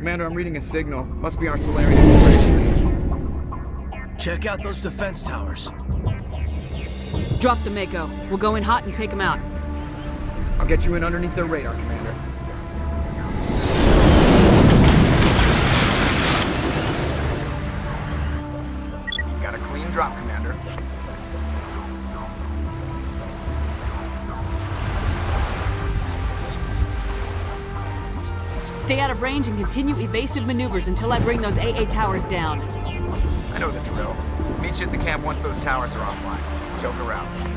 Commander, I'm reading a signal. Must be our Solarian infiltration team. Check out those defense towers. Drop the Mako. We'll go in hot and take them out. I'll get you in underneath their radar, Commander. You've got a clean drop, Commander. Stay out of range and continue evasive maneuvers until I bring those AA towers down. I know the drill. Meet you at the camp once those towers are offline. Joke around.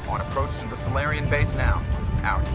On approach to the Solarian base now. Out.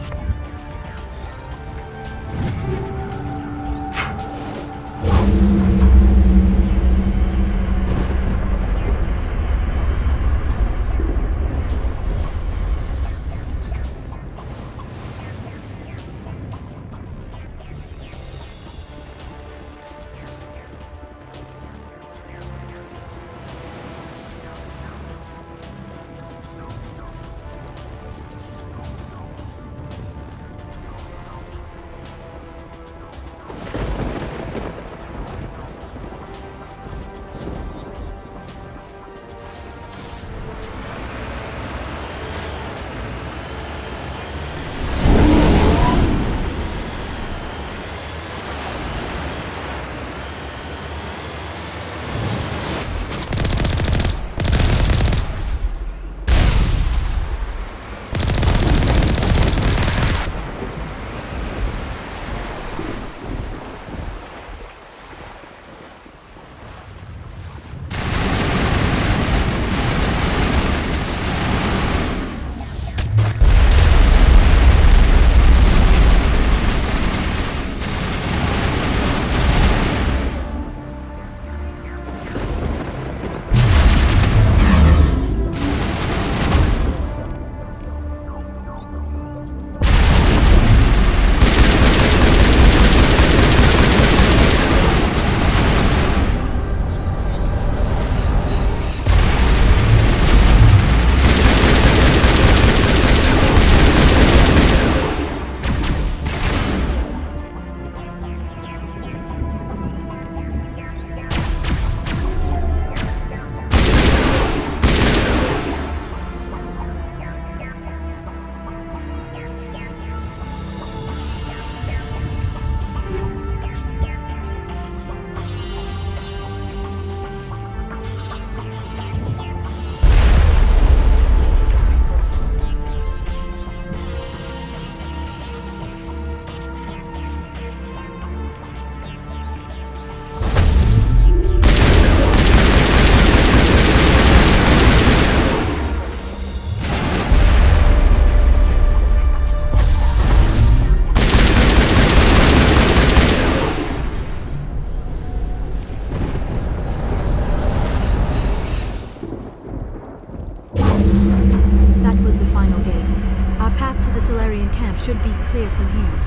Should be clear from here.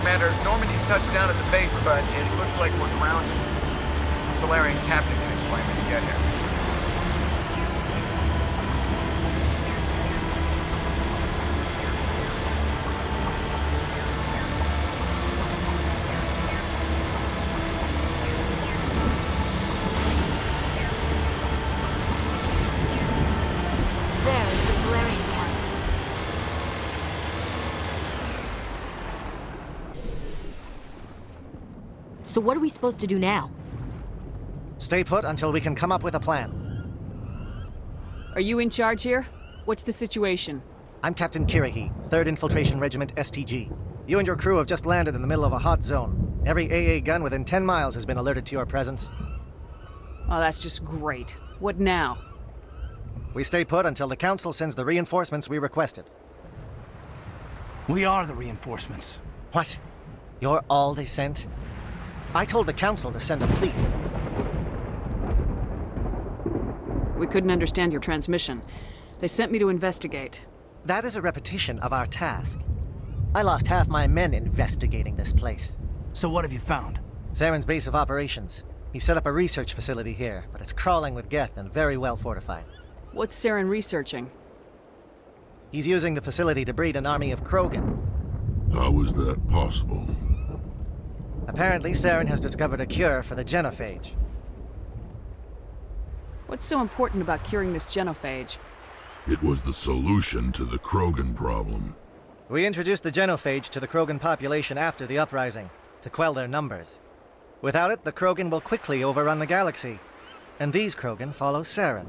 Commander, Normandy's touched down at the base, but it looks like we're grounded. The Solarian captain can explain when you get here. There is the Solarian camp. So what are we supposed to do now? Stay put until we can come up with a plan. Are you in charge here? What's the situation? I'm Captain Kirihi, 3rd Infiltration Regiment STG. You and your crew have just landed in the middle of a hot zone. Every AA gun within 10 miles has been alerted to your presence. Oh, that's just great. What now? We stay put until the Council sends the reinforcements we requested. We are the reinforcements. What? You're all they sent? I told the Council to send a fleet. We couldn't understand your transmission. They sent me to investigate. That is a repetition of our task. I lost half my men investigating this place. So what have you found? Saren's base of operations. He set up a research facility here, but it's crawling with Geth and very well fortified. What's Saren researching? He's using the facility to breed an army of Krogan. How is that possible? Apparently, Saren has discovered a cure for the genophage. What's so important about curing this genophage? It was the solution to the Krogan problem. We introduced the genophage to the Krogan population after the uprising, to quell their numbers. Without it, the Krogan will quickly overrun the galaxy. And these Krogan follow Saren.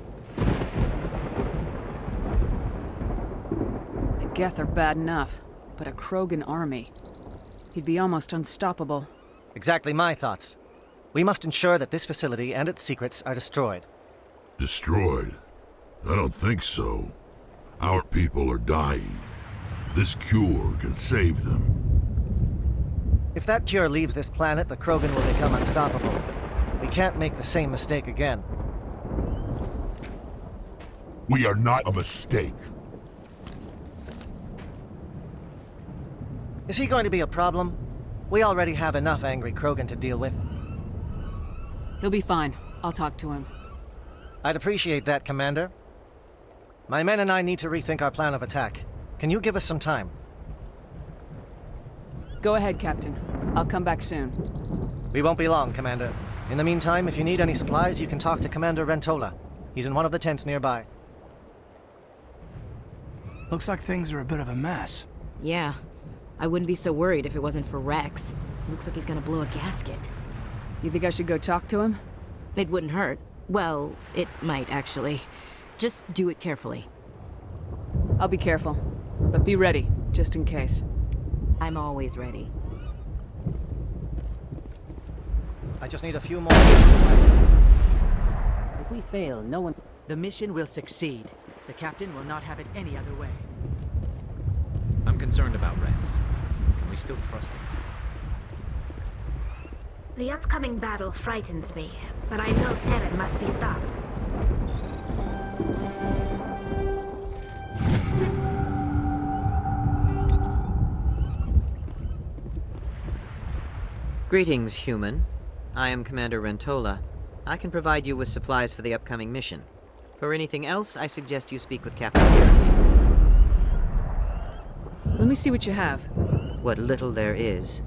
The Geth are bad enough, but a Krogan army. He'd be almost unstoppable. Exactly my thoughts. We must ensure that this facility and its secrets are destroyed. Destroyed? I don't think so. Our people are dying. This cure can save them. If that cure leaves this planet, the Krogan will become unstoppable. We can't make the same mistake again. We are not a mistake. Is he going to be a problem? We already have enough angry Krogan to deal with. He'll be fine. I'll talk to him. I'd appreciate that, Commander. My men and I need to rethink our plan of attack. Can you give us some time? Go ahead, Captain. I'll come back soon. We won't be long, Commander. In the meantime, if you need any supplies, you can talk to Commander Rentola. He's in one of the tents nearby. Looks like things are a bit of a mess. Yeah. I wouldn't be so worried if it wasn't for Rex. Looks like he's gonna blow a gasket. You think I should go talk to him? It wouldn't hurt. Well, it might, actually. Just do it carefully. I'll be careful. But be ready, just in case. I'm always ready. I just need a few more. If we fail, no one... The mission will succeed. The captain will not have it any other way. I'm concerned about Rex. Can we still trust him? The upcoming battle frightens me, but I know Saren must be stopped. Greetings, human. I am Commander Rentola. I can provide you with supplies for the upcoming mission. For anything else, I suggest you speak with Captain Kirby. Let me see what you have. What little there is.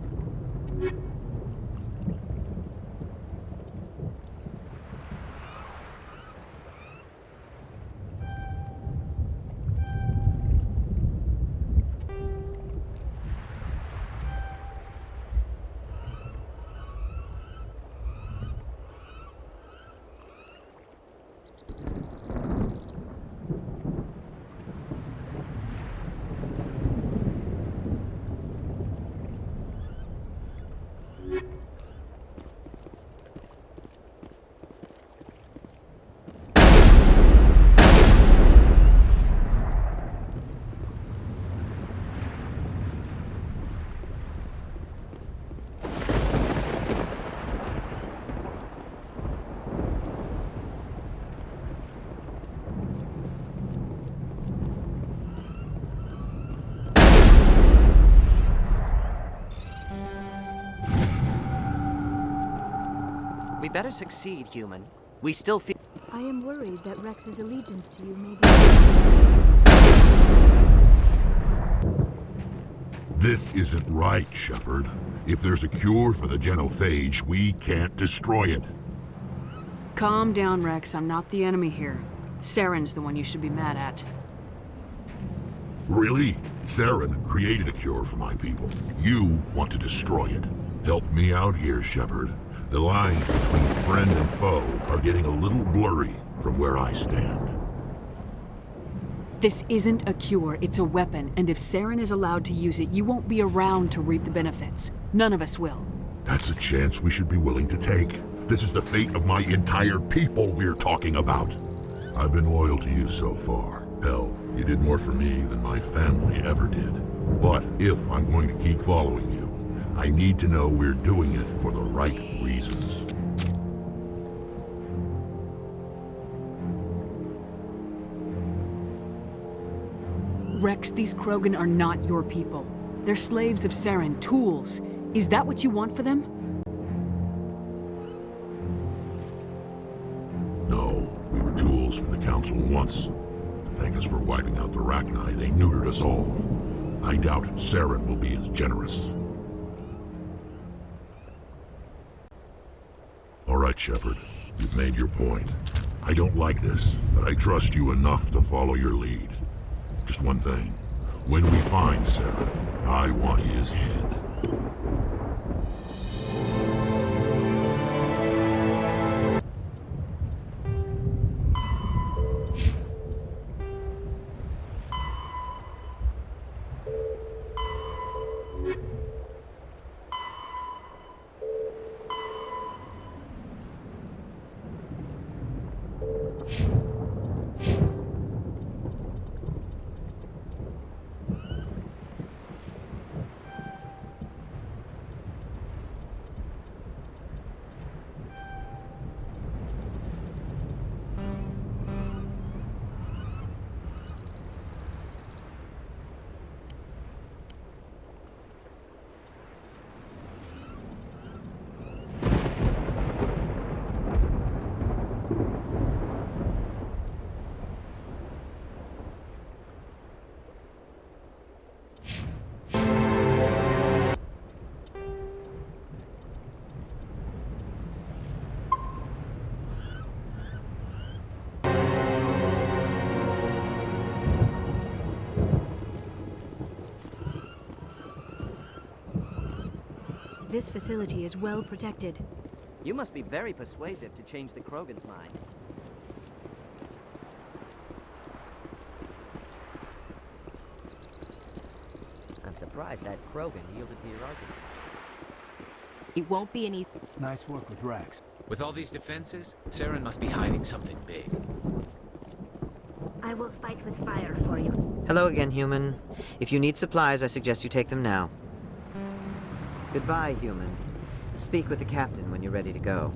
We better succeed, human. We still feel... I am worried that Rex's allegiance to you may be... This isn't right, Shepard. If there's a cure for the genophage, we can't destroy it. Calm down, Rex. I'm not the enemy here. Saren's the one you should be mad at. Really? Saren created a cure for my people. You want to destroy it. Help me out here, Shepard. The lines between friend and foe are getting a little blurry from where I stand. This isn't a cure, it's a weapon, and if Saren is allowed to use it, you won't be around to reap the benefits. None of us will. That's a chance we should be willing to take. This is the fate of my entire people we're talking about. I've been loyal to you so far. Hell, you did more for me than my family ever did. But if I'm going to keep following you, I need to know we're doing it for the right reasons. Rex, these Krogan are not your people. They're slaves of Saren, tools. Is that what you want for them? No, we were tools for the Council once. To thank us for wiping out the Rachni, they neutered us all. I doubt Saren will be as generous. All right, Shepard. You've made your point. I don't like this, but I trust you enough to follow your lead. Just one thing. When we find Saren, I want his head. This facility is well protected. You must be very persuasive to change the Krogan's mind. I'm surprised that Krogan yielded to your argument. It won't be any... Nice work with Rex. With all these defenses, Saren must be hiding something big. I will fight with fire for you. Hello again, human. If you need supplies, I suggest you take them now. Goodbye, human. Speak with the captain when you're ready to go.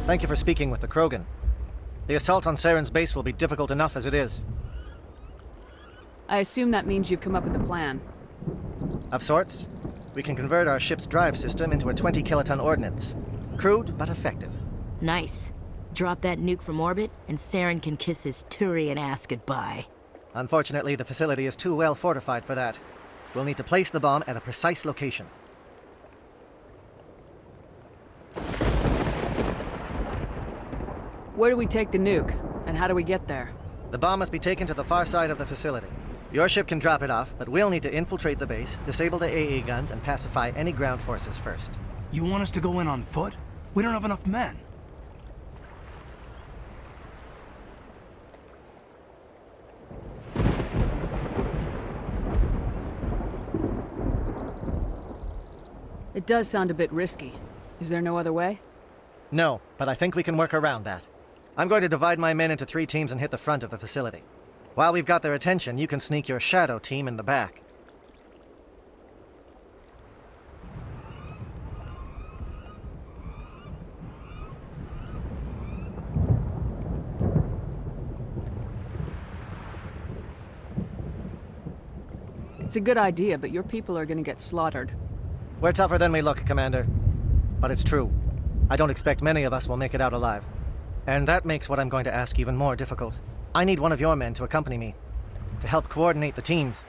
Thank you for speaking with the Krogan. The assault on Saren's base will be difficult enough as it is. I assume that means you've come up with a plan. Of sorts. We can convert our ship's drive system into a 20-kiloton ordnance. Crude, but effective. Nice. Drop that nuke from orbit, and Saren can kiss his Turian ass goodbye. Unfortunately, the facility is too well fortified for that. We'll need to place the bomb at a precise location. Where do we take the nuke? And how do we get there? The bomb must be taken to the far side of the facility. Your ship can drop it off, but we'll need to infiltrate the base, disable the AA guns, and pacify any ground forces first. You want us to go in on foot? We don't have enough men. It does sound a bit risky. Is there no other way? No, but I think we can work around that. I'm going to divide my men into 3 teams and hit the front of the facility. While we've got their attention, you can sneak your shadow team in the back. It's a good idea, but your people are gonna get slaughtered. We're tougher than we look, Commander. But it's true. I don't expect many of us will make it out alive. And that makes what I'm going to ask even more difficult. I need one of your men to accompany me, to help coordinate the teams.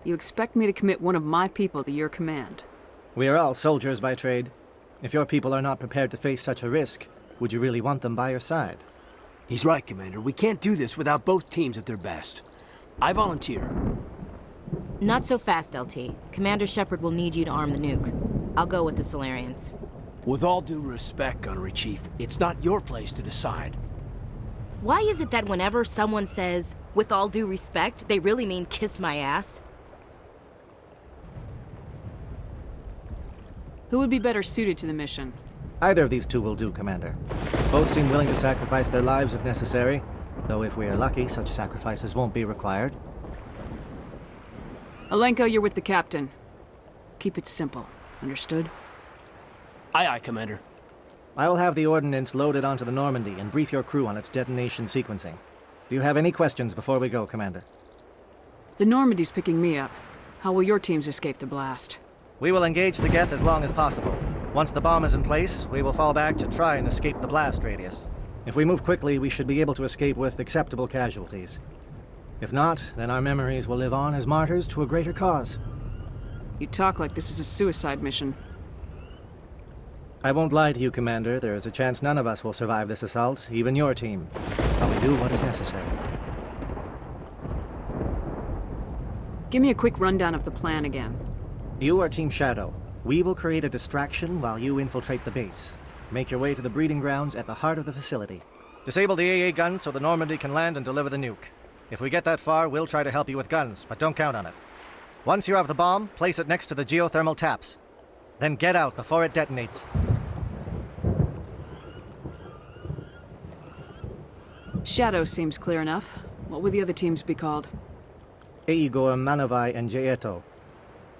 You expect me to commit one of my people to your command? We are all soldiers by trade. If your people are not prepared to face such a risk, would you really want them by your side? He's right, Commander. We can't do this without both teams at their best. I volunteer. Not so fast, LT. Commander Shepard will need you to arm the nuke. I'll go with the Solarians. With all due respect, Gunnery Chief, it's not your place to decide. Why is it that whenever someone says, with all due respect, they really mean kiss my ass? Who would be better suited to the mission? Either of these 2 will do, Commander. Both seem willing to sacrifice their lives if necessary, though if we are lucky, such sacrifices won't be required. Alenko, you're with the captain. Keep it simple. Understood? Aye, aye, Commander. I will have the ordnance loaded onto the Normandy and brief your crew on its detonation sequencing. Do you have any questions before we go, Commander? The Normandy's picking me up. How will your teams escape the blast? We will engage the Geth as long as possible. Once the bomb is in place, we will fall back to try and escape the blast radius. If we move quickly, we should be able to escape with acceptable casualties. If not, then our memories will live on as martyrs to a greater cause. You talk like this is a suicide mission. I won't lie to you, Commander. There is a chance none of us will survive this assault, even your team. But we do what is necessary. Give me a quick rundown of the plan again. You are Team Shadow. We will create a distraction while you infiltrate the base. Make your way to the breeding grounds at the heart of the facility. Disable the AA guns so the Normandy can land and deliver the nuke. If we get that far, we'll try to help you with guns, but don't count on it. Once you have the bomb, place it next to the geothermal taps. Then get out before it detonates. Shadow seems clear enough. What would the other teams be called? Igor, Manovai, and Jaeto.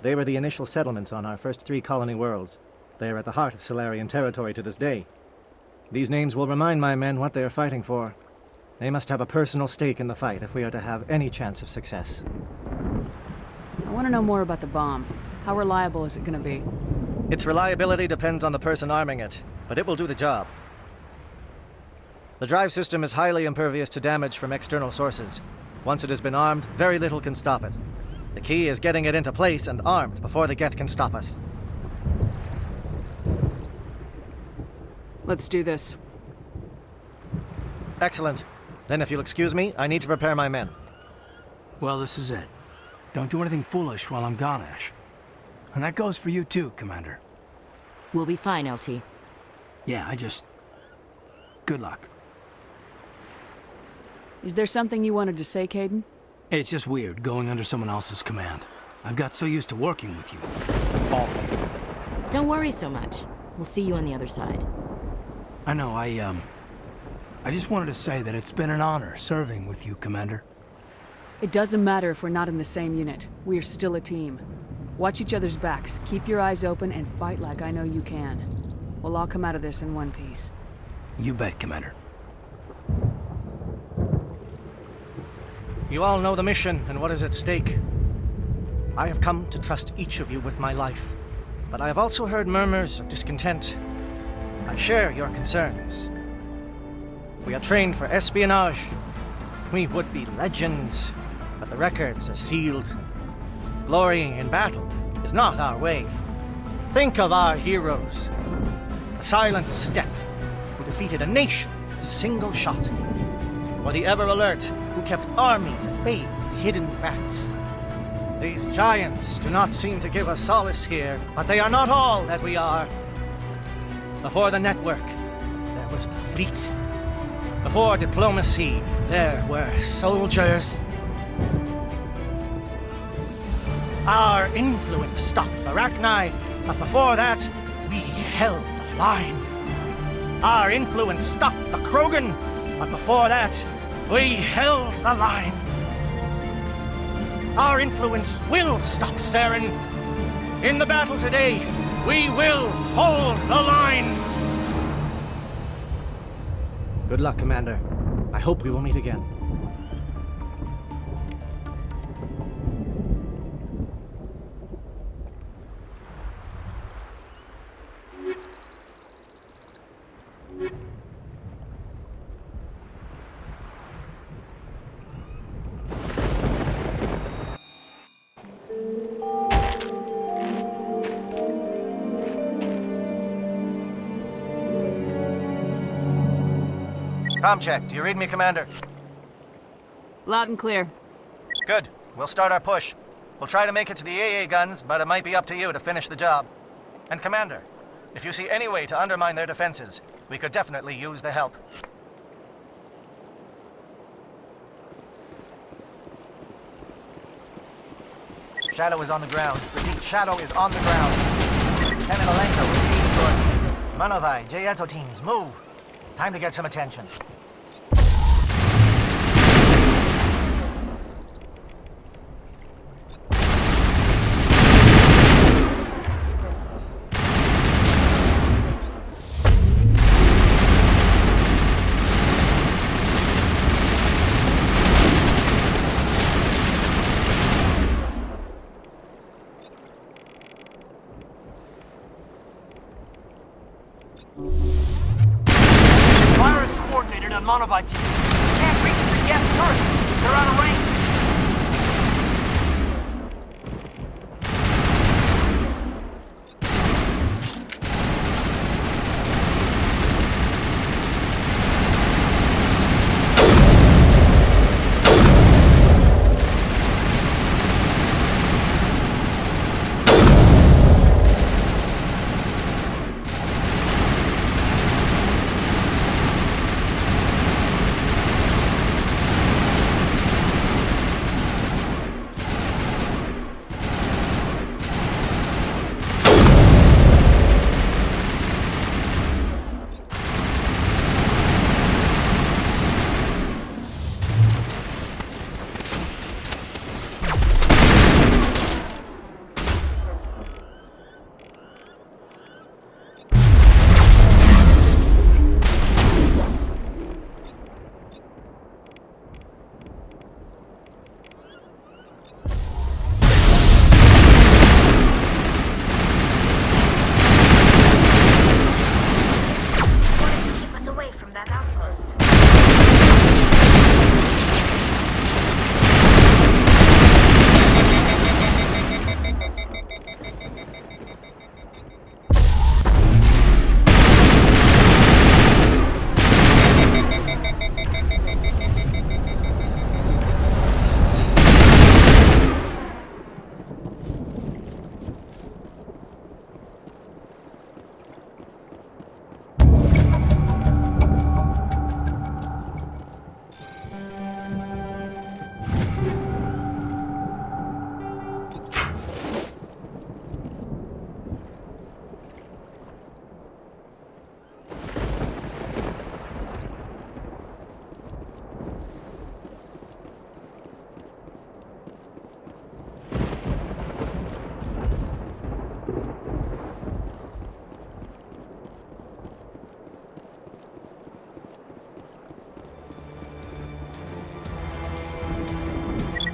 They were the initial settlements on our first 3 colony worlds. They are at the heart of Solarian territory to this day. These names will remind my men what they are fighting for. They must have a personal stake in the fight if we are to have any chance of success. I want to know more about the bomb. How reliable is it going to be? Its reliability depends on the person arming it, but it will do the job. The drive system is highly impervious to damage from external sources. Once it has been armed, very little can stop it. The key is getting it into place and armed before the Geth can stop us. Let's do this. Excellent. Then if you'll excuse me, I need to prepare my men. Well, this is it. Don't do anything foolish while I'm gone, Ash. And that goes for you too, Commander. We'll be fine, LT. Yeah, good luck. Is there something you wanted to say, Caden? It's just weird going under someone else's command. I've got so used to working with you. All of you. Don't worry so much. We'll see you on the other side. I know, I just wanted to say that it's been an honor serving with you, Commander. It doesn't matter if we're not in the same unit. We're still a team. Watch each other's backs, keep your eyes open, and fight like I know you can. We'll all come out of this in one piece. You bet, Commander. You all know the mission and what is at stake. I have come to trust each of you with my life, but I have also heard murmurs of discontent. I share your concerns. We are trained for espionage. We would be legends, but the records are sealed. Glory in battle is not our way. Think of our heroes. The silent step who defeated a nation with a single shot. Or the ever-alert who kept armies at bay with hidden facts. These giants do not seem to give us solace here, but they are not all that we are. Before the network, there was the fleet. Before diplomacy, there were soldiers. Our influence stopped the Rachni, but before that, we held the line. Our influence stopped the Krogan, but before that, we held the line. Our influence will stop Saren. In the battle today, we will hold the line. Good luck, Commander. I hope we will meet again. Comm check. Do you read me, Commander? Loud and clear. Good. We'll start our push. We'll try to make it to the AA guns, but it might be up to you to finish the job. And Commander, if you see any way to undermine their defenses, we could definitely use the help. Shadow is on the ground. Repeat, Shadow is on the ground. Lieutenant Alenko, repeat your Manovai, Jayeto teams, move. Time to get some attention. Monovite team. Can't reach the gas turrets. They're out of range.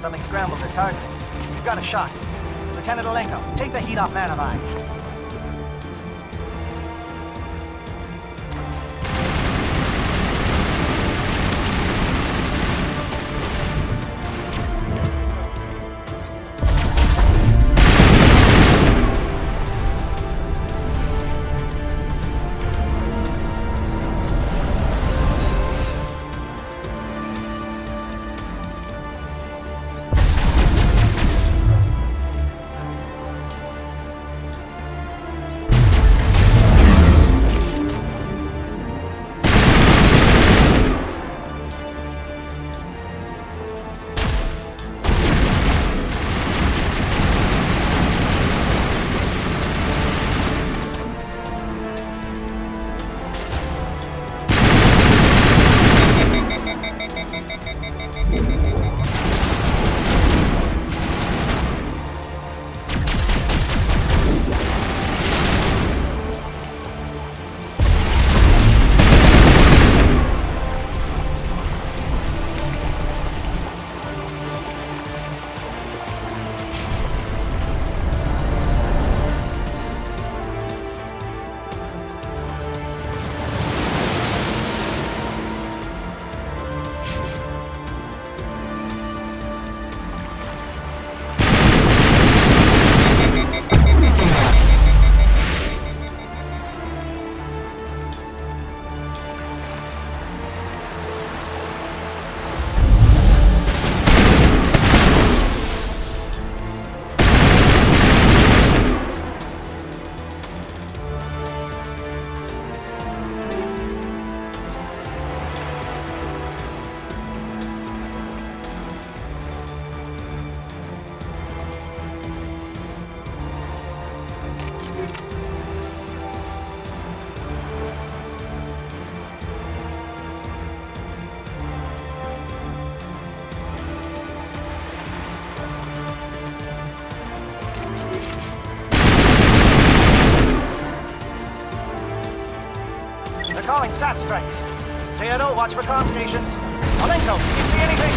Something scrambled their target. You've got a shot. Lieutenant Alenko, take the heat off Man of Eye. They're calling SAT strikes. Teodoro, watch for comm stations. Alenko, do you see anything?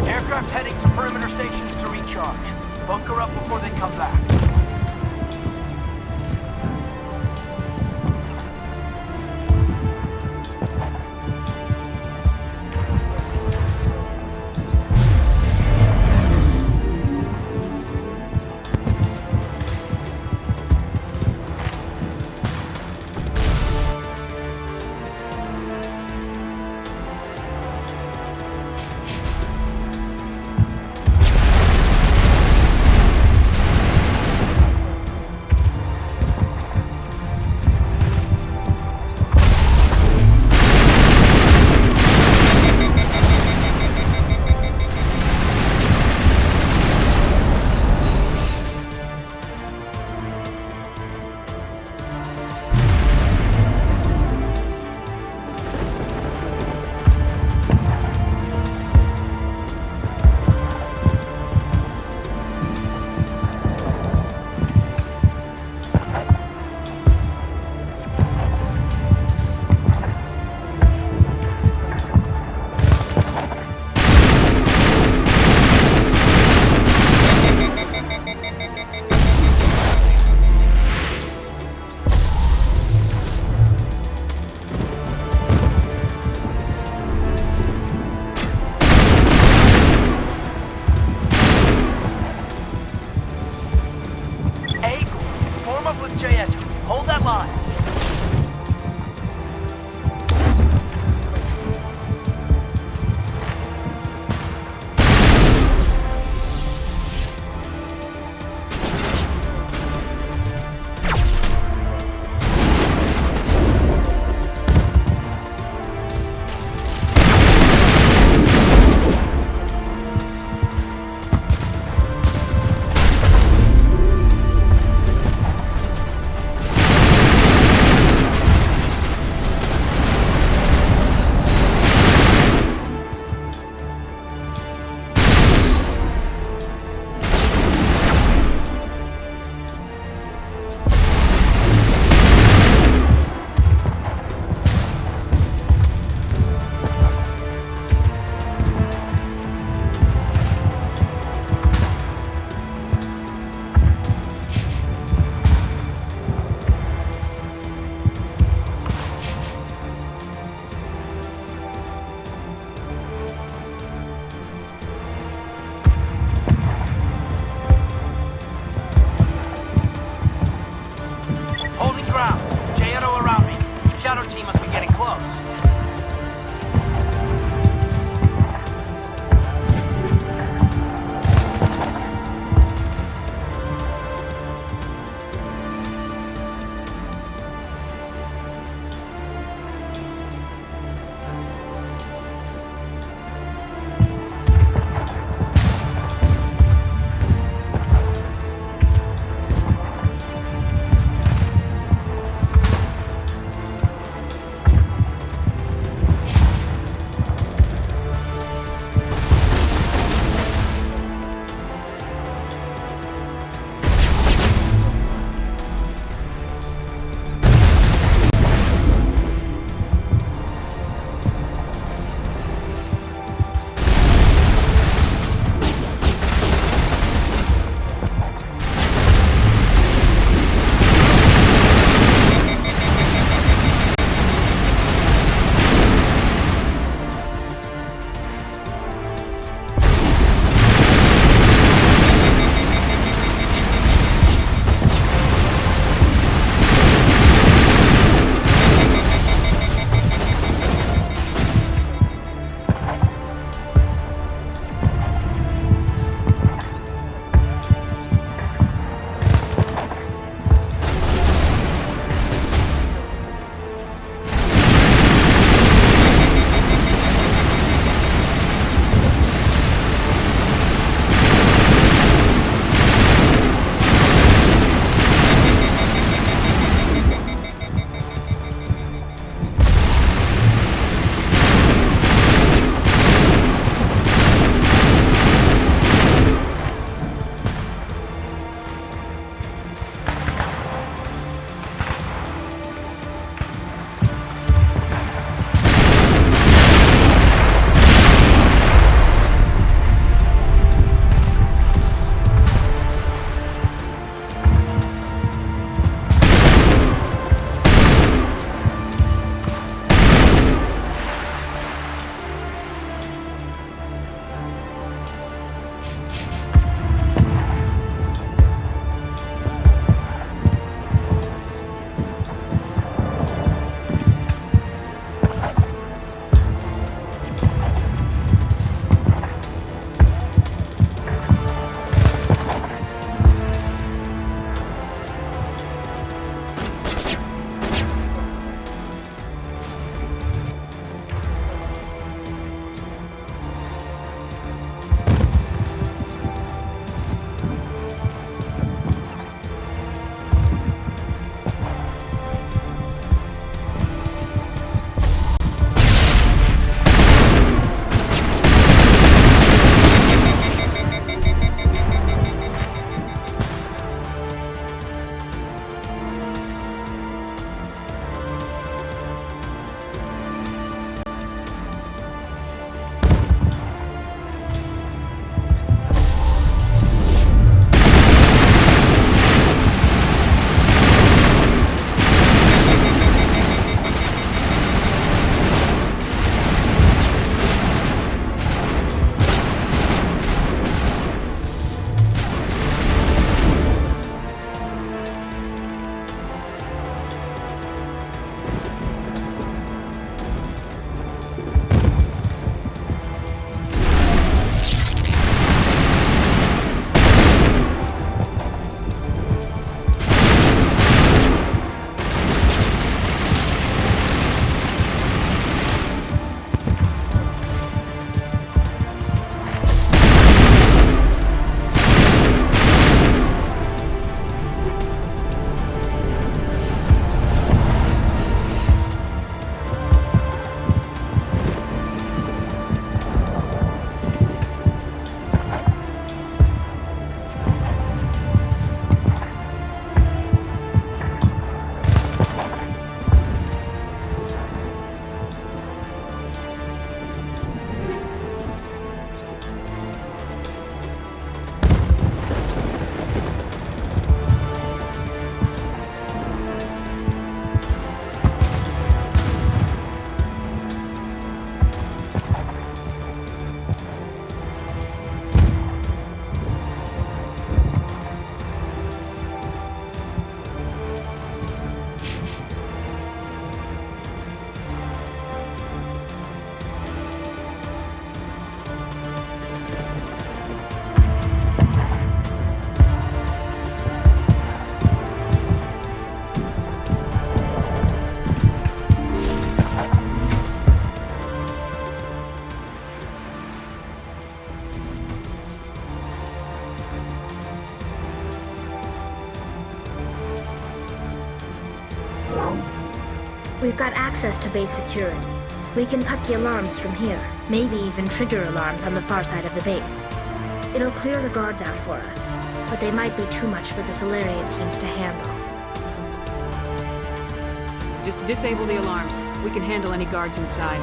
Aircraft heading to perimeter stations to recharge. Bunker up before they come back. up with Jaeto. Hold that line. We've got access to base security. We can cut the alarms from here, maybe even trigger alarms on the far side of the base. It'll clear the guards out for us, but they might be too much for the Solarian teams to handle. Just disable the alarms. We can handle any guards inside.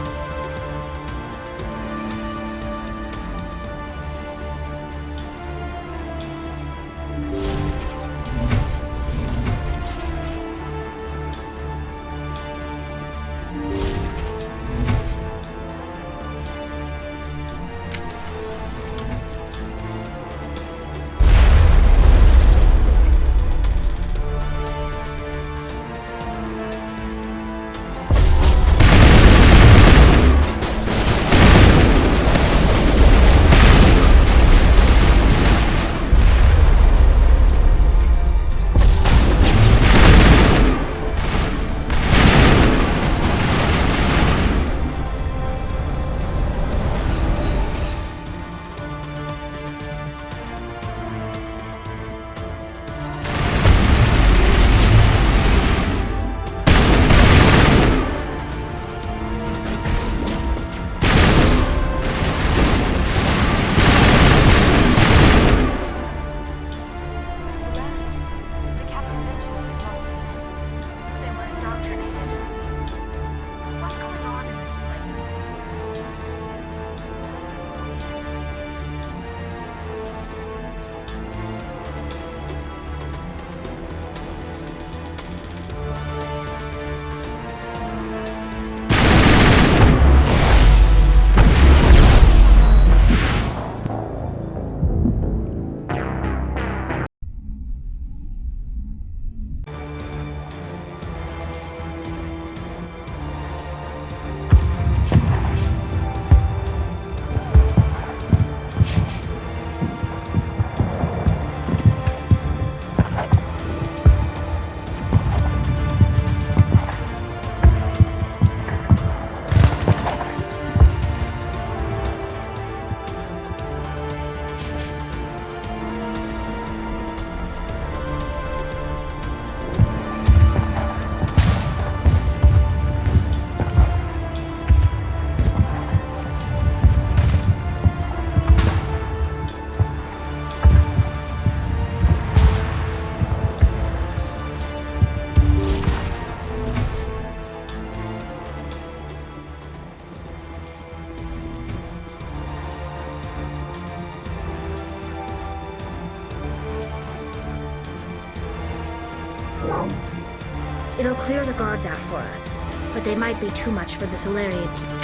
It'll clear the guards out for us, but they might be too much for the Solarian team.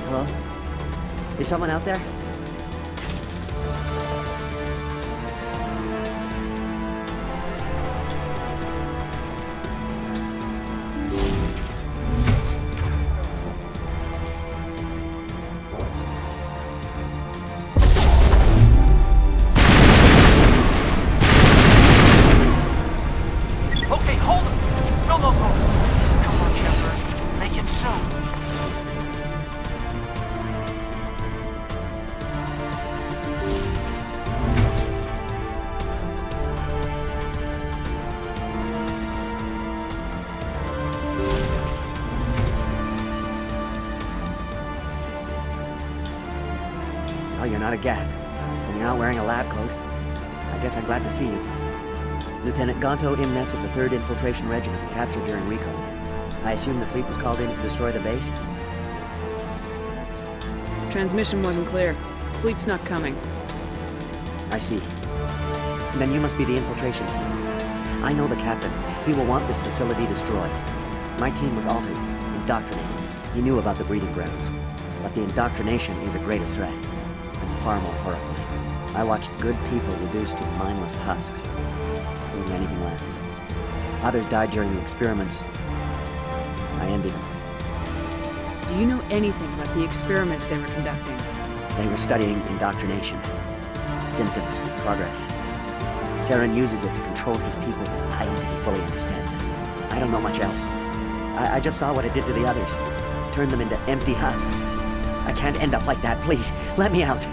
Hello? Is someone out there? not a Gath, and you're not wearing a lab coat. I guess I'm glad to see you. Lieutenant Gonto Imnes of the 3rd Infiltration Regiment, captured during recon. I assume the fleet was called in to destroy the base? Transmission wasn't clear. Fleet's not coming. I see. Then you must be the infiltration team. I know the captain. He will want this facility destroyed. My team was altered, indoctrinated. He knew about the breeding grounds. But the indoctrination is a greater threat, and far more horrifying. I watched good people reduced to mindless husks. There wasn't anything left. Others died during the experiments. I envied them. Do you know anything about the experiments they were conducting? They were studying indoctrination. Symptoms, progress. Saren uses it to control his people, but I don't think he fully understands it. I don't know much else. I just saw what it did to the others. Turned them into empty husks. I can't end up like that, please. Let me out.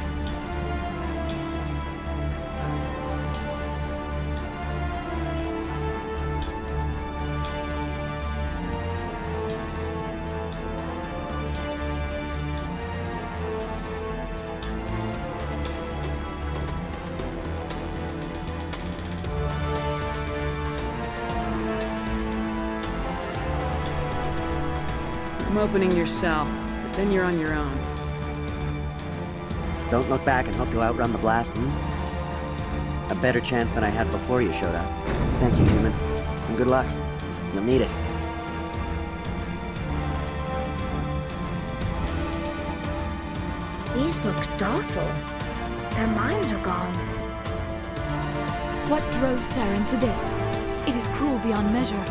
I'm opening your cell, but then you're on your own. Don't look back and hope to outrun the blast, A better chance than I had before you showed up. Thank you, human. And good luck. You'll need it. These look docile. Their minds are gone. What drove Saren to this? It is cruel beyond measure.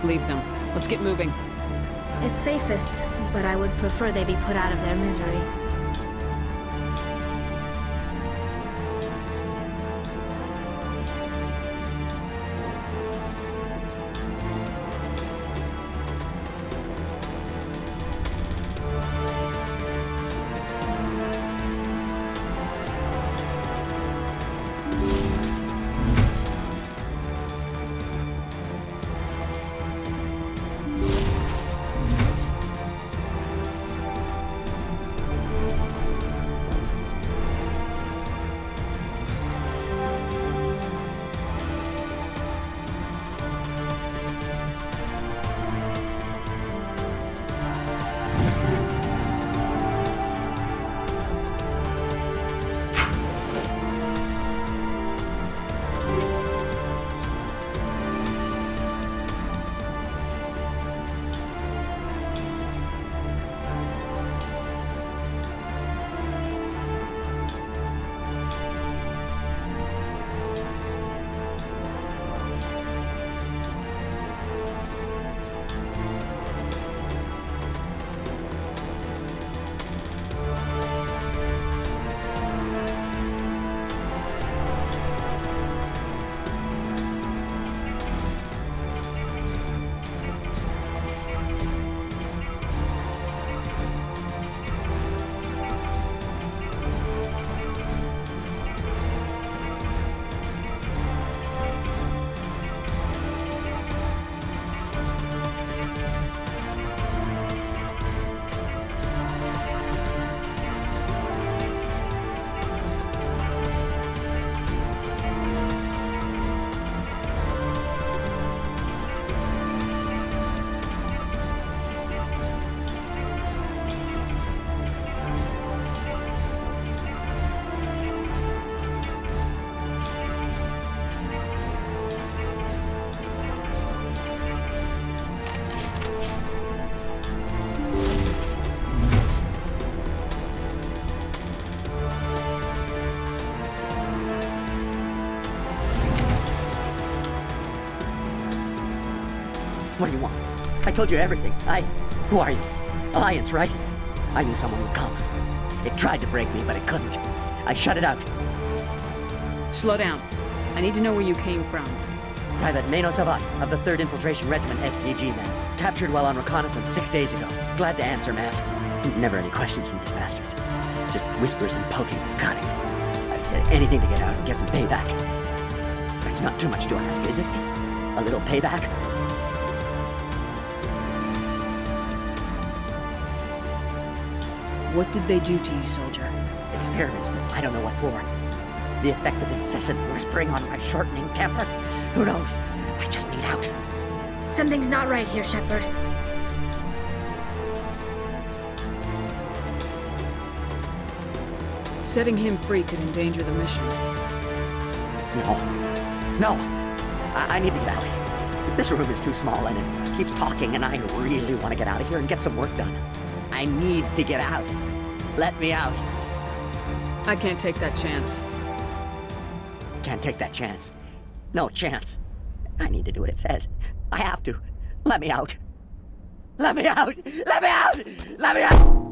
Leave them. Let's get moving. It's safest, but I would prefer they be put out of their misery. What do you want? I told you everything. Who are you? Alliance, right? I knew someone would come. It tried to break me, but it couldn't. I shut it out. Slow down. I need to know where you came from. Private Mano Savat of the 3rd Infiltration Regiment STG, man. Captured while on reconnaissance 6 days ago. Glad to answer, man. Never any questions from these bastards. Just whispers and poking and cutting. I'd say anything to get out and get some payback. That's not too much to ask, is it? A little payback? What did they do to you, soldier? Experiments, but I don't know what for. The effect of incessant whispering on my shortening temper? Who knows? I just need out. Something's not right here, Shepard. Setting him free could endanger the mission. No. I need to get out. This room is too small and it keeps talking, and I really want to get out of here and get some work done. I need to get out. Let me out. I can't take that chance. Can't take that chance. No chance. I need to do what it says. I have to. Let me out. Let me out! Let me out! Let me out!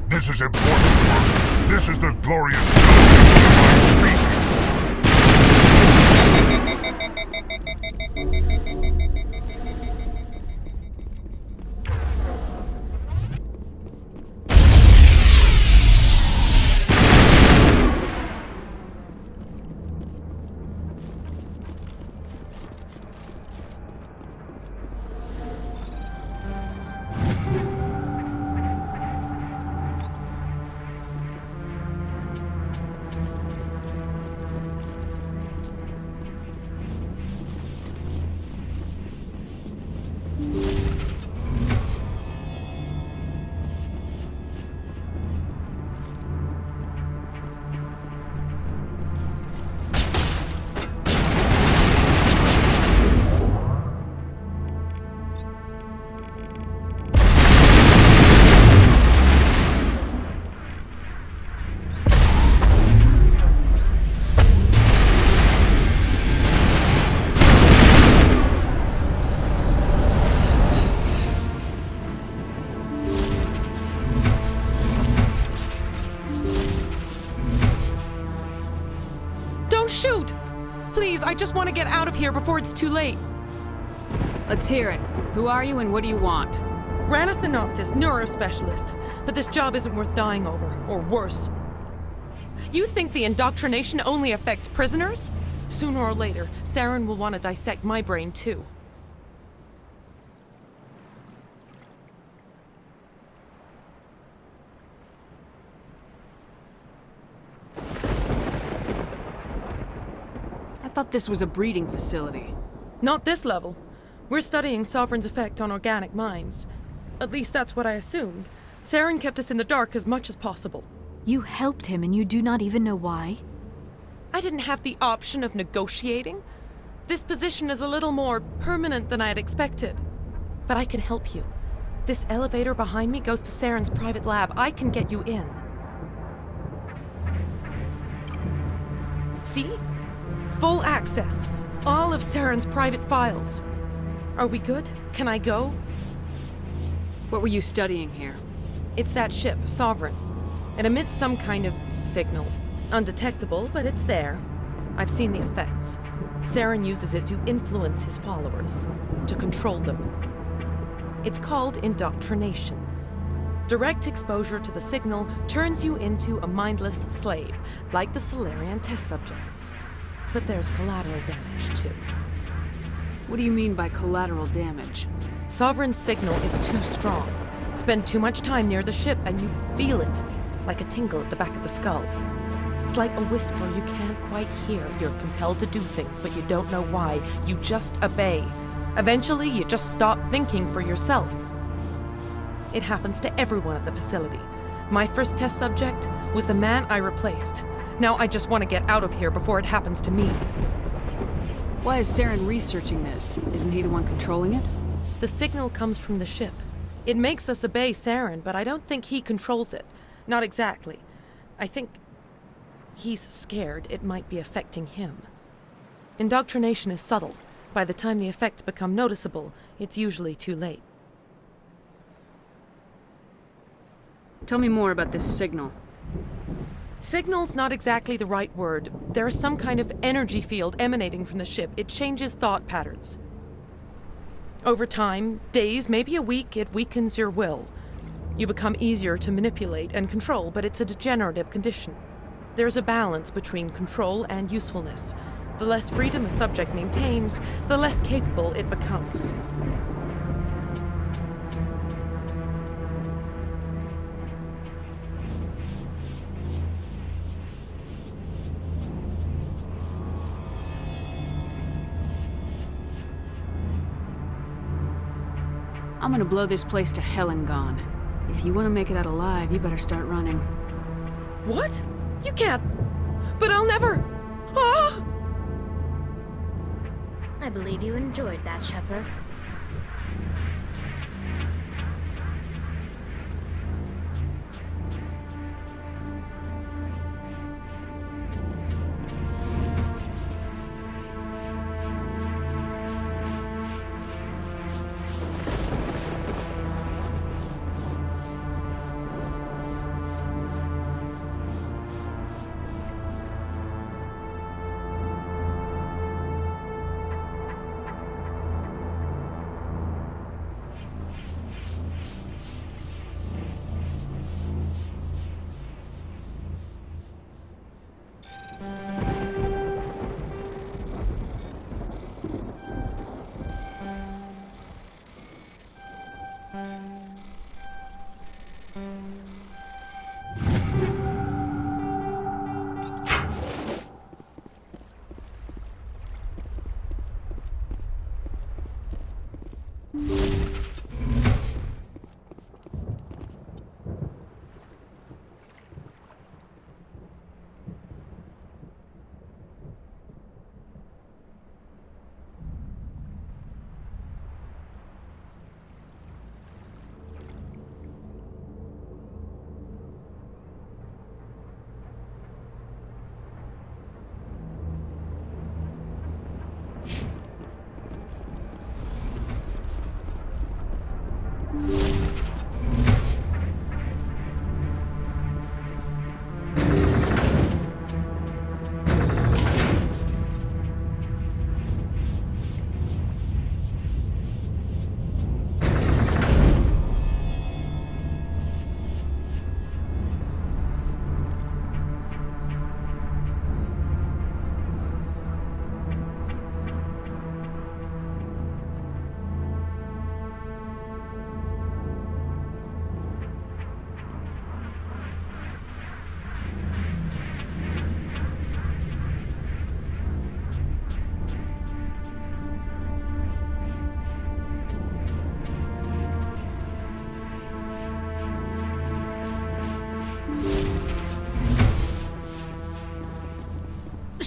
This is important work. This is the glorious celebration of my species. shoot! Please, I just want to get out of here before it's too late. Let's hear it. Who are you and what do you want? Ranathanoptis, neurospecialist. But this job isn't worth dying over, or worse. You think the indoctrination only affects prisoners? Sooner or later, Saren will want to dissect my brain too. I thought this was a breeding facility. Not this level. We're studying Sovereign's effect on organic minds. At least that's what I assumed. Saren kept us in the dark as much as possible. You helped him and you do not even know why? I didn't have the option of negotiating. This position is a little more permanent than I had expected. But I can help you. This elevator behind me goes to Saren's private lab. I can get you in. See? Full access. All of Saren's private files. Are we good? Can I go? What were you studying here? It's that ship, Sovereign. It emits some kind of signal. Undetectable, but it's there. I've seen the effects. Saren uses it to influence his followers, to control them. It's called indoctrination. Direct exposure to the signal turns you into a mindless slave, like the Solarian test subjects. But there's collateral damage, too. What do you mean by collateral damage? Sovereign's signal is too strong. Spend too much time near the ship and you feel it, like a tingle at the back of the skull. It's like a whisper you can't quite hear. You're compelled to do things, but you don't know why. You just obey. Eventually, you just stop thinking for yourself. It happens to everyone at the facility. My first test subject was the man I replaced. Now I just want to get out of here before it happens to me. Why is Saren researching this? Isn't he the one controlling it? The signal comes from the ship. It makes us obey Saren, but I don't think he controls it. Not exactly. I think he's scared it might be affecting him. Indoctrination is subtle. By the time the effects become noticeable, it's usually too late. Tell me more about this signal. Signal's not exactly the right word. There is some kind of energy field emanating from the ship. It changes thought patterns. Over time, days, maybe a week, it weakens your will. You become easier to manipulate and control, but it's a degenerative condition. There's a balance between control and usefulness. The less freedom a subject maintains, the less capable it becomes. I'm gonna blow this place to hell and gone. If you want to make it out alive, you better start running. What? You can't. But I'll never. Ah! I believe you enjoyed that, Shepard.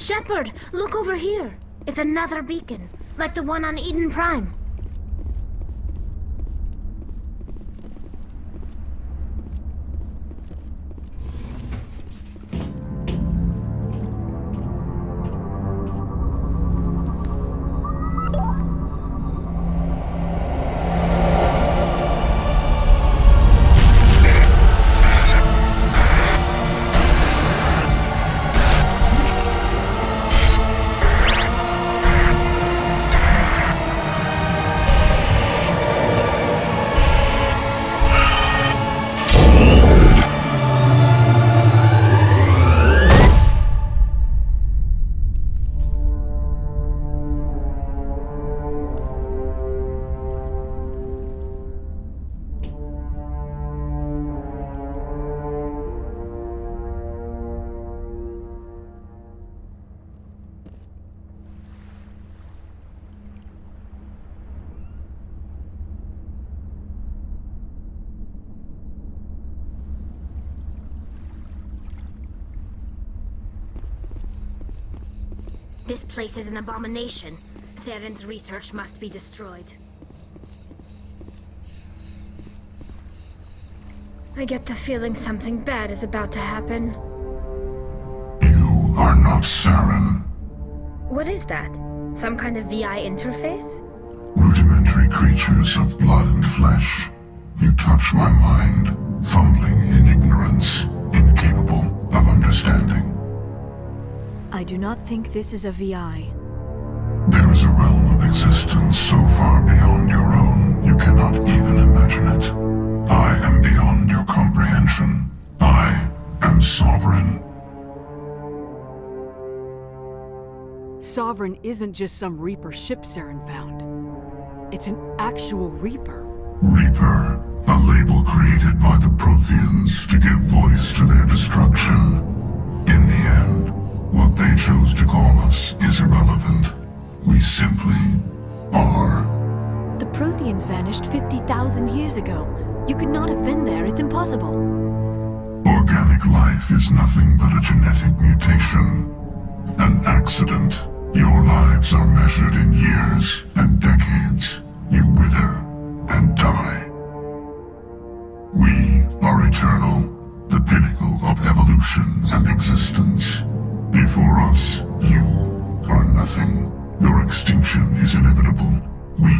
Shepard, look over here. It's another beacon, like the one on Eden Prime. This place is an abomination. Saren's research must be destroyed. I get the feeling something bad is about to happen. You are not Saren. What is that? Some kind of VI interface? Rudimentary creatures of blood and flesh. You touch my mind, fumbling in ignorance, incapable of understanding. I do not think this is a VI. There is a realm of existence so far beyond your own, you cannot even imagine it. I am beyond your comprehension. I am sovereign. Sovereign isn't just some Reaper ship Saren found. It's an actual Reaper. Reaper, a label created by the Protheans to give voice to their destruction. In the end, what they chose to call us is irrelevant. We simply are. The Protheans vanished 50,000 years ago. You could not have been there. It's impossible. Organic life is nothing but a genetic mutation. An accident. Your lives are measured in years and decades. You wither and die. We are eternal, the pinnacle of evolution and existence. Before us, you are nothing. Your extinction is inevitable. We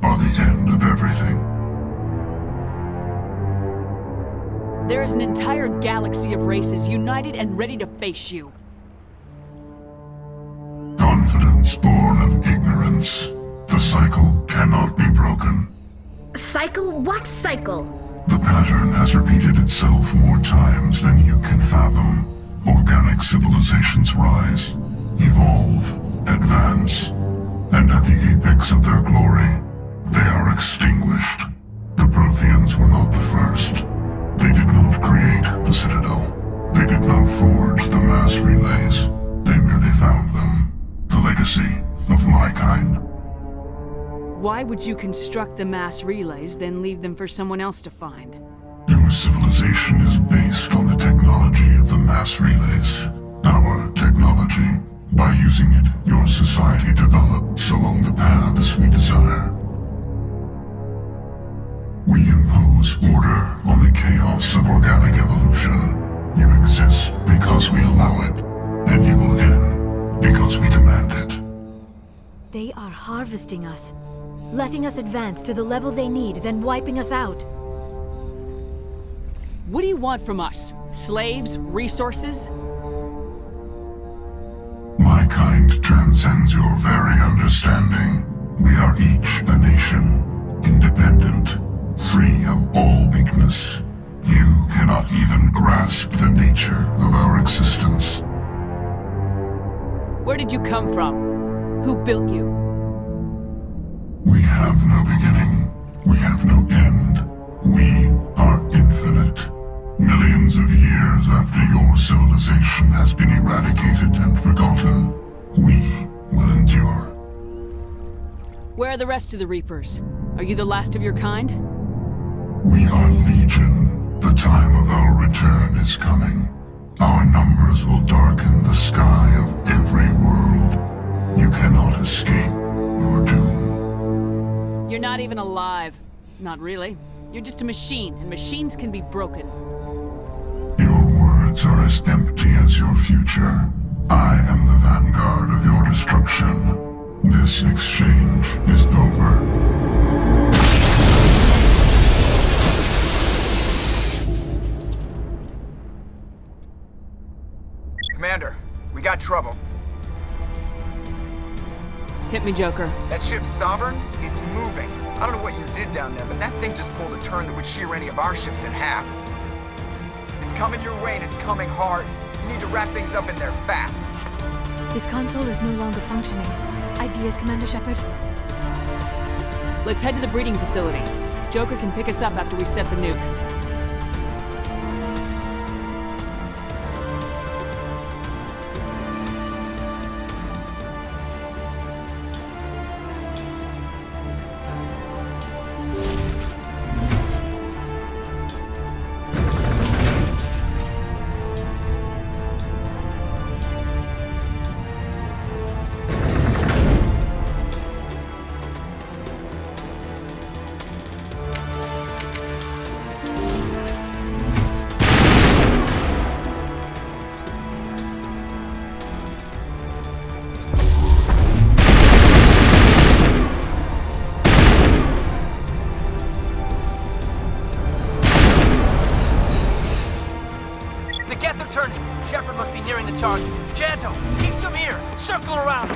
are the end of everything. There is an entire galaxy of races united and ready to face you. Confidence born of ignorance. The cycle cannot be broken. Cycle? What cycle? The pattern has repeated itself more times than you can fathom. Organic civilizations rise, evolve, advance, and at the apex of their glory, they are extinguished. The Protheans were not the first. They did not create the Citadel. They did not forge the mass relays. They merely found them. The legacy of my kind. Why would you construct the mass relays, then leave them for someone else to find? Your civilization is based on the technology of the mass relays. Our technology. By using it, your society develops along the paths we desire. We impose order on the chaos of organic evolution. You exist because we allow it, and you will end because we demand it. They are harvesting us, letting us advance to the level they need, then wiping us out. What do you want from us? Slaves? Resources? My kind transcends your very understanding. We are each a nation, independent, free of all weakness. You cannot even grasp the nature of our existence. Where did you come from? Who built you? We have no beginning. We have no end. We are infinite. Millions of years after your civilization has been eradicated and forgotten, we will endure. Where are the rest of the Reapers? Are you the last of your kind? We are Legion. The time of our return is coming. Our numbers will darken the sky of every world. You cannot escape your doom. You're not even alive. Not really. You're just a machine, and machines can be broken. Your words are as empty as your future. I am the vanguard of your destruction. This exchange is over. Commander, we got trouble. Hit me, Joker. That ship's Sovereign? It's moving. I don't know what you did down there, but that thing just pulled a turn that would shear any of our ships in half. It's coming your way and it's coming hard. You need to wrap things up in there fast. This console is no longer functioning. Ideas, Commander Shepard? Let's head to the breeding facility. Joker can pick us up after we set the nuke. Turning. Shepard must be nearing the target. Janto, keep them here. Circle around.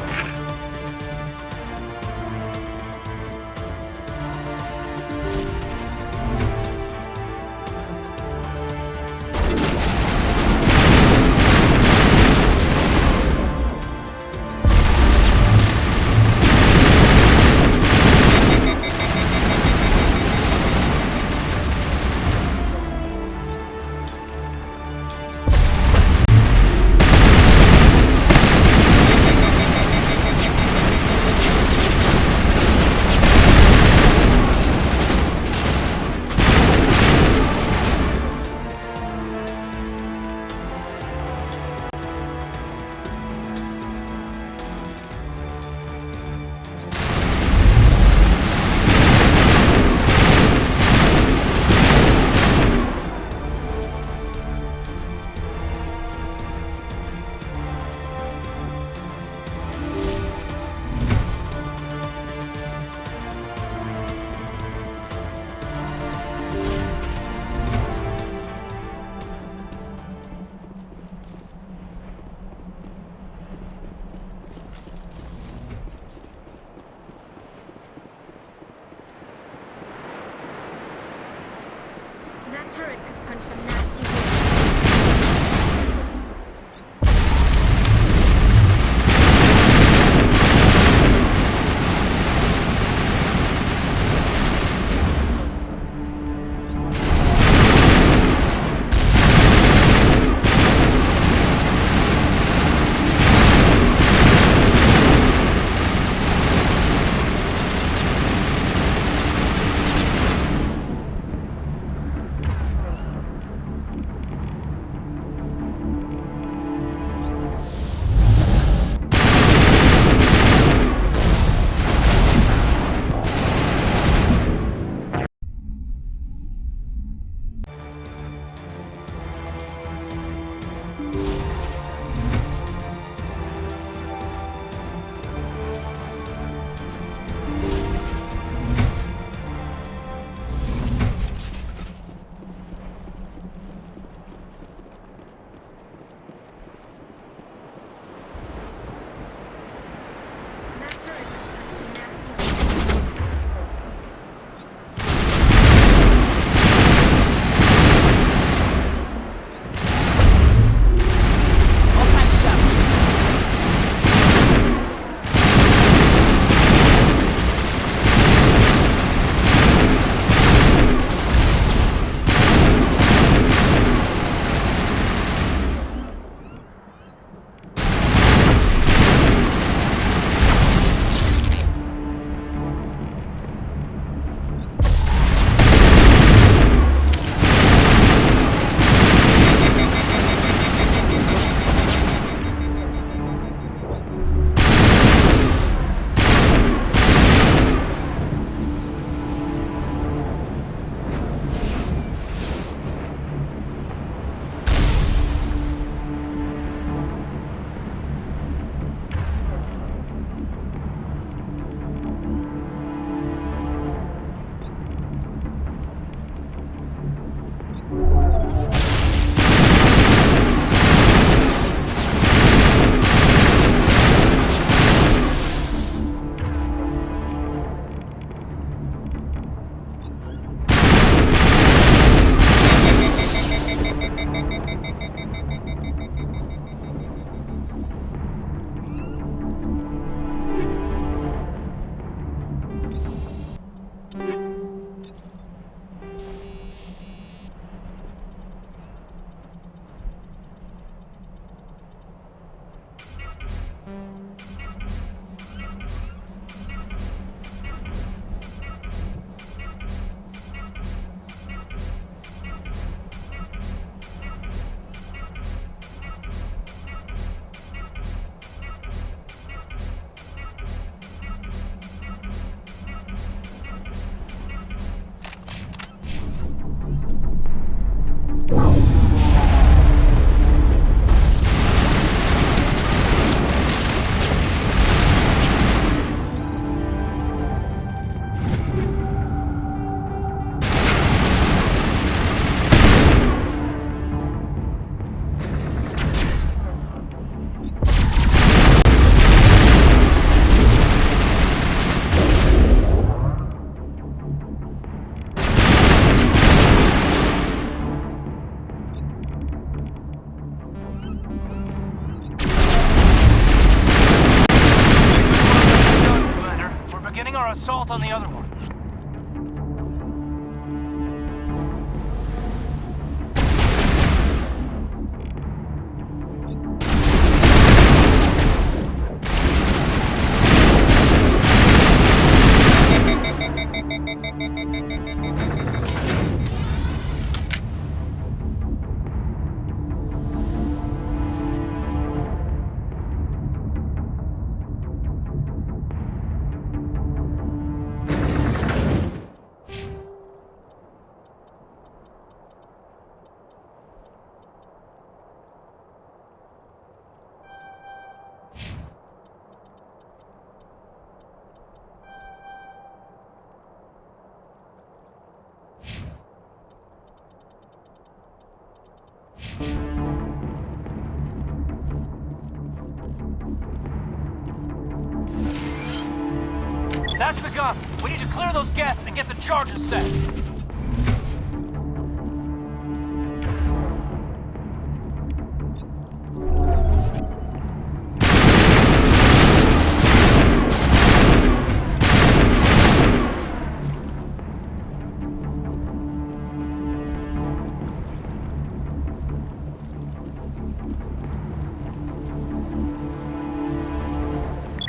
our assault on the other one. That's the gun. We need to clear those geth and get the charges set.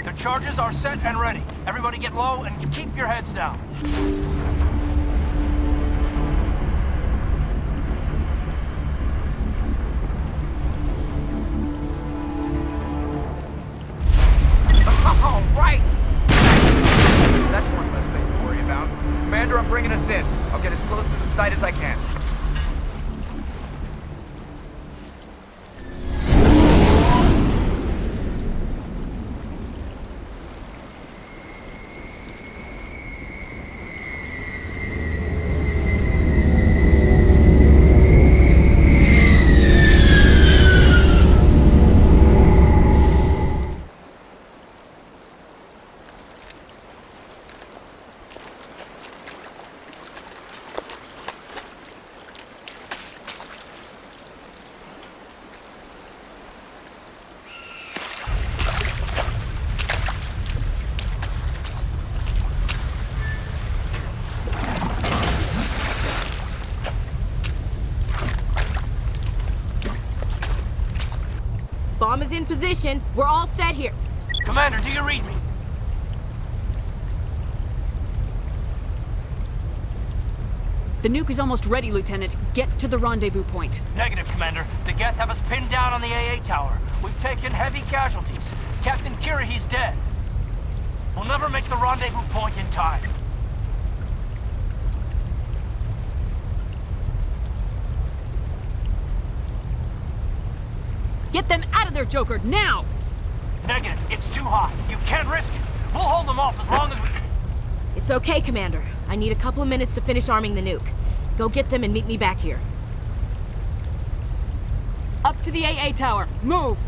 The charges are set and ready. Everybody get low and keep your heads down. All right! That's one less thing to worry about. Commander, I'm bringing us in. I'll get as close to the site as I can. Bomb is in position. We're all set here. Commander, do you read me? The nuke is almost ready, Lieutenant. Get to the rendezvous point. Negative, Commander. The geth have us pinned down on the AA tower. We've taken heavy casualties. Captain Kirihi's dead. We'll never make the rendezvous point in time. Get them out of there, Joker, now! Negative. It's too hot. You can't risk it. We'll hold them off as long as we... It's okay, Commander. I need a couple of minutes to finish arming the nuke. Go get them and meet me back here. Up to the AA tower. Move!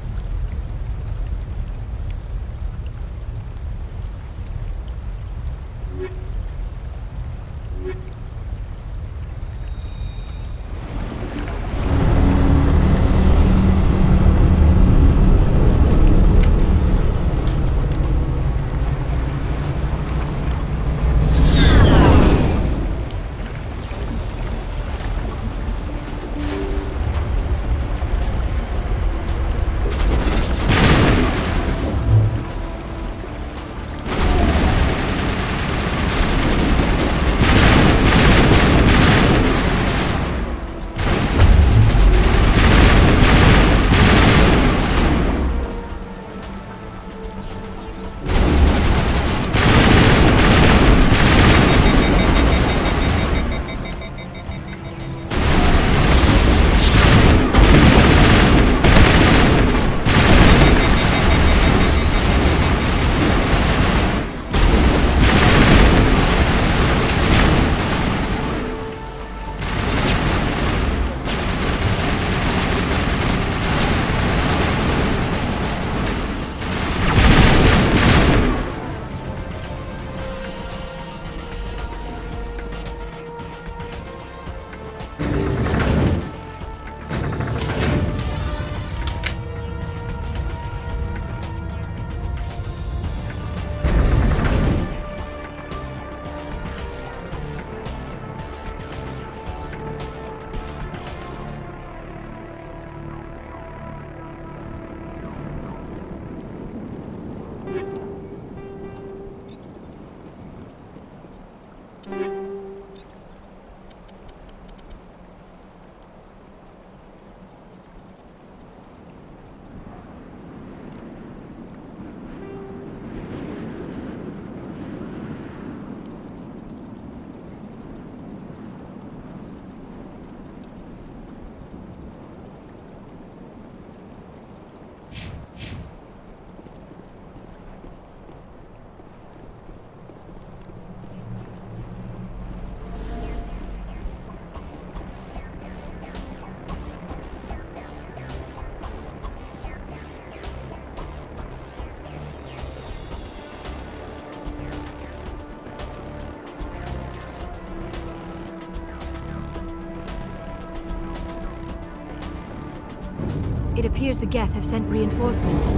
It appears the Geth have sent reinforcements.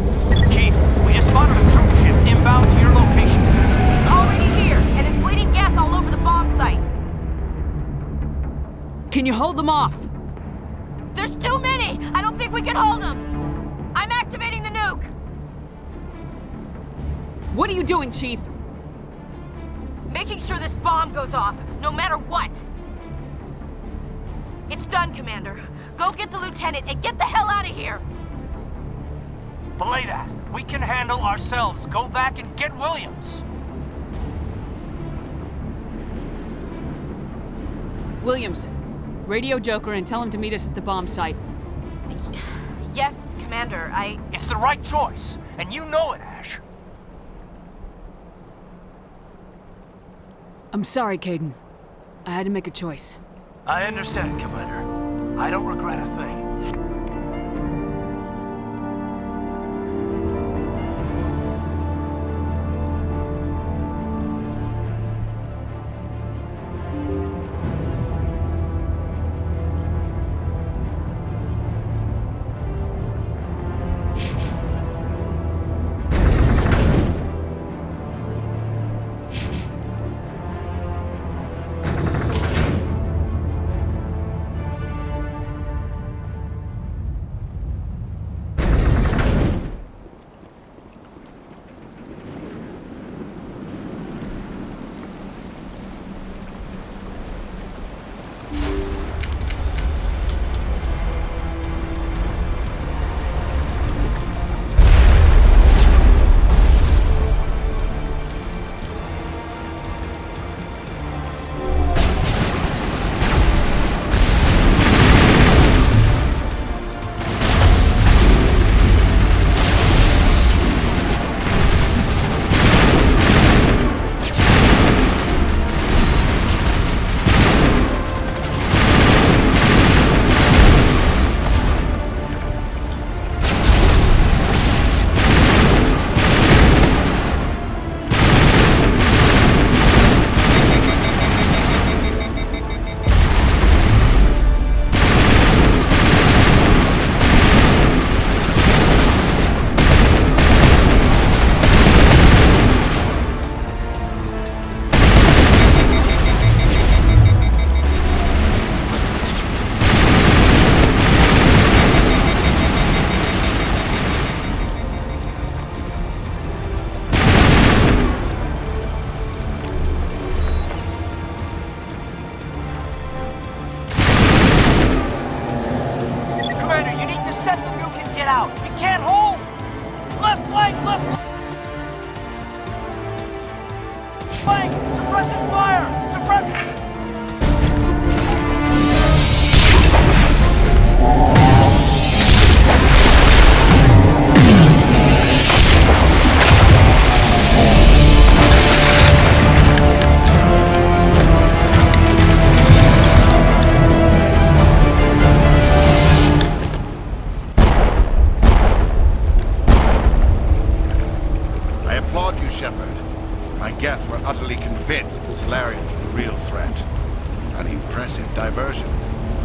Chief, we just spotted a troop ship inbound to your location. It's already here, and is bleeding Geth all over the bomb site. Can you hold them off? There's too many! I don't think we can hold them! I'm activating the nuke! What are you doing, Chief? Making sure this bomb goes off, no matter what! It's done, Commander. Go get the lieutenant and get the hell out of here! Belay that. We can handle ourselves. Go back and get Williams. Williams, radio Joker and tell him to meet us at the bomb site. Yes, Commander, It's the right choice, and you know it, Ash. I'm sorry, Caden. I had to make a choice. I understand, Commander. I don't regret a thing.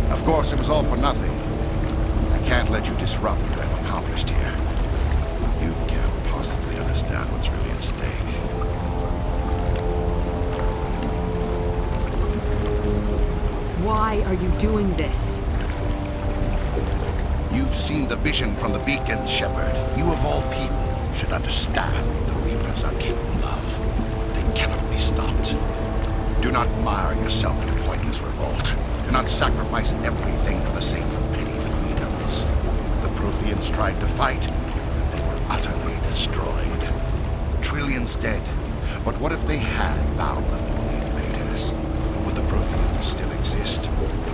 Of course, it was all for nothing. I can't let you disrupt what I've accomplished here. You can't possibly understand what's really at stake. Why are you doing this? You've seen the vision from the beacons, Shepard. You of all people should understand what the Reapers are capable of. They cannot be stopped. Do not mire yourself in pointless revolt. Do not sacrifice everything for the sake of petty freedoms. The Protheans tried to fight, and they were utterly destroyed. Trillions dead. But what if they had bowed before the invaders? Would the Protheans still exist?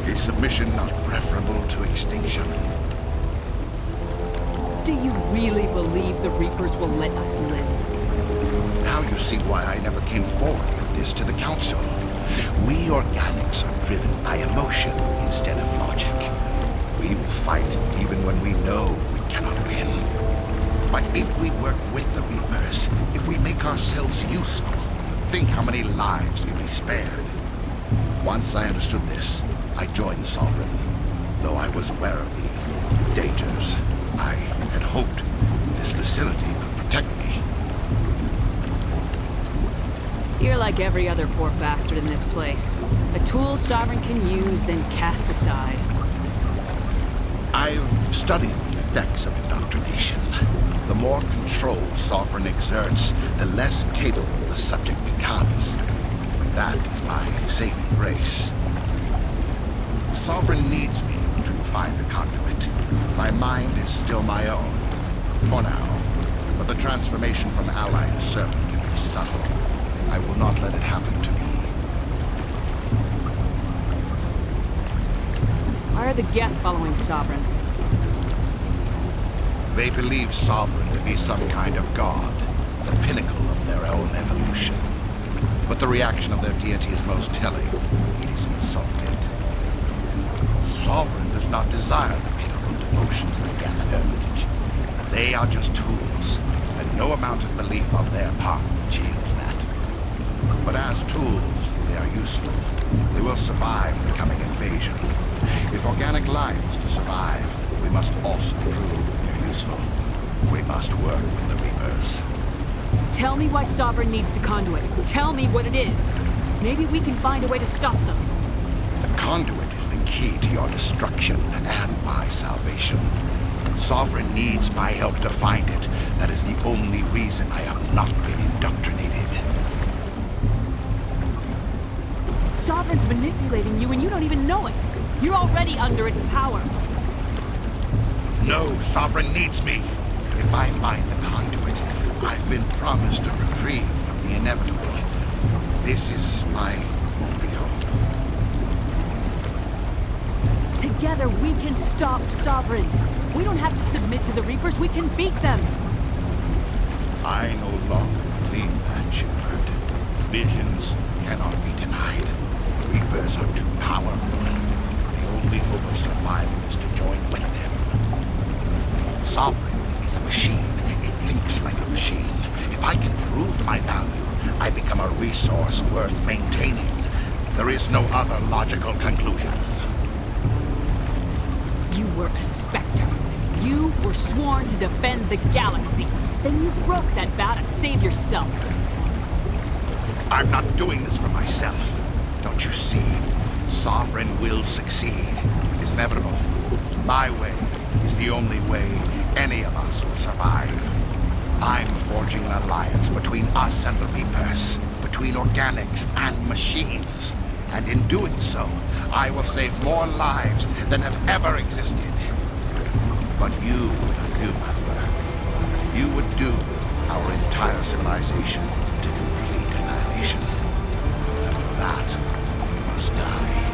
Is submission not preferable to extinction? Do you really believe the Reapers will let us live? Now you see why I never came forward with this to the Council. We organics are driven by emotion instead of logic. We will fight even when we know we cannot win. But if we work with the Reapers, if we make ourselves useful, think how many lives can be spared. Once I understood this, I joined Sovereign, though I was aware of the dangers. like every other poor bastard in this place. A tool Sovereign can use, then cast aside. I've studied the effects of indoctrination. The more control Sovereign exerts, the less capable the subject becomes. That is my saving grace. Sovereign needs me to find the conduit. My mind is still my own, for now. But the transformation from ally to servant can be subtle. I will not let it happen to me. Why are the Geth following Sovereign? They believe Sovereign to be some kind of god, the pinnacle of their own evolution. But the reaction of their deity is most telling. It is insulted. Sovereign does not desire the pitiful devotions the Geth hurl at it. They are just tools, and no amount of belief on their part will change that. But as tools, they are useful. They will survive the coming invasion. If organic life is to survive, we must also prove we are useful. We must work with the Reapers. Tell me why Sovereign needs the conduit. Tell me what it is. Maybe we can find a way to stop them. The conduit is the key to your destruction and my salvation. Sovereign needs my help to find it. That is the only reason I have not been indoctrinated. Sovereign's manipulating you and you don't even know it. You're already under its power. No, Sovereign needs me. If I find the conduit, I've been promised a reprieve from the inevitable. This is my only hope. Together we can stop Sovereign. We don't have to submit to the Reapers, we can beat them. I no longer believe that, Shepard. Visions cannot be denied. The Reapers are too powerful. The only hope of survival is to join with them. Sovereign is a machine. It thinks like a machine. If I can prove my value, I become a resource worth maintaining. There is no other logical conclusion. You were a Spectre. You were sworn to defend the galaxy. Then you broke that vow to save yourself. I'm not doing this for myself. Don't you see? Sovereign will succeed. It is inevitable. My way is the only way any of us will survive. I'm forging an alliance between us and the Reapers, between organics and machines. And in doing so, I will save more lives than have ever existed. But you would undo my work. You would doom our entire civilization to complete annihilation. And for that, you must die.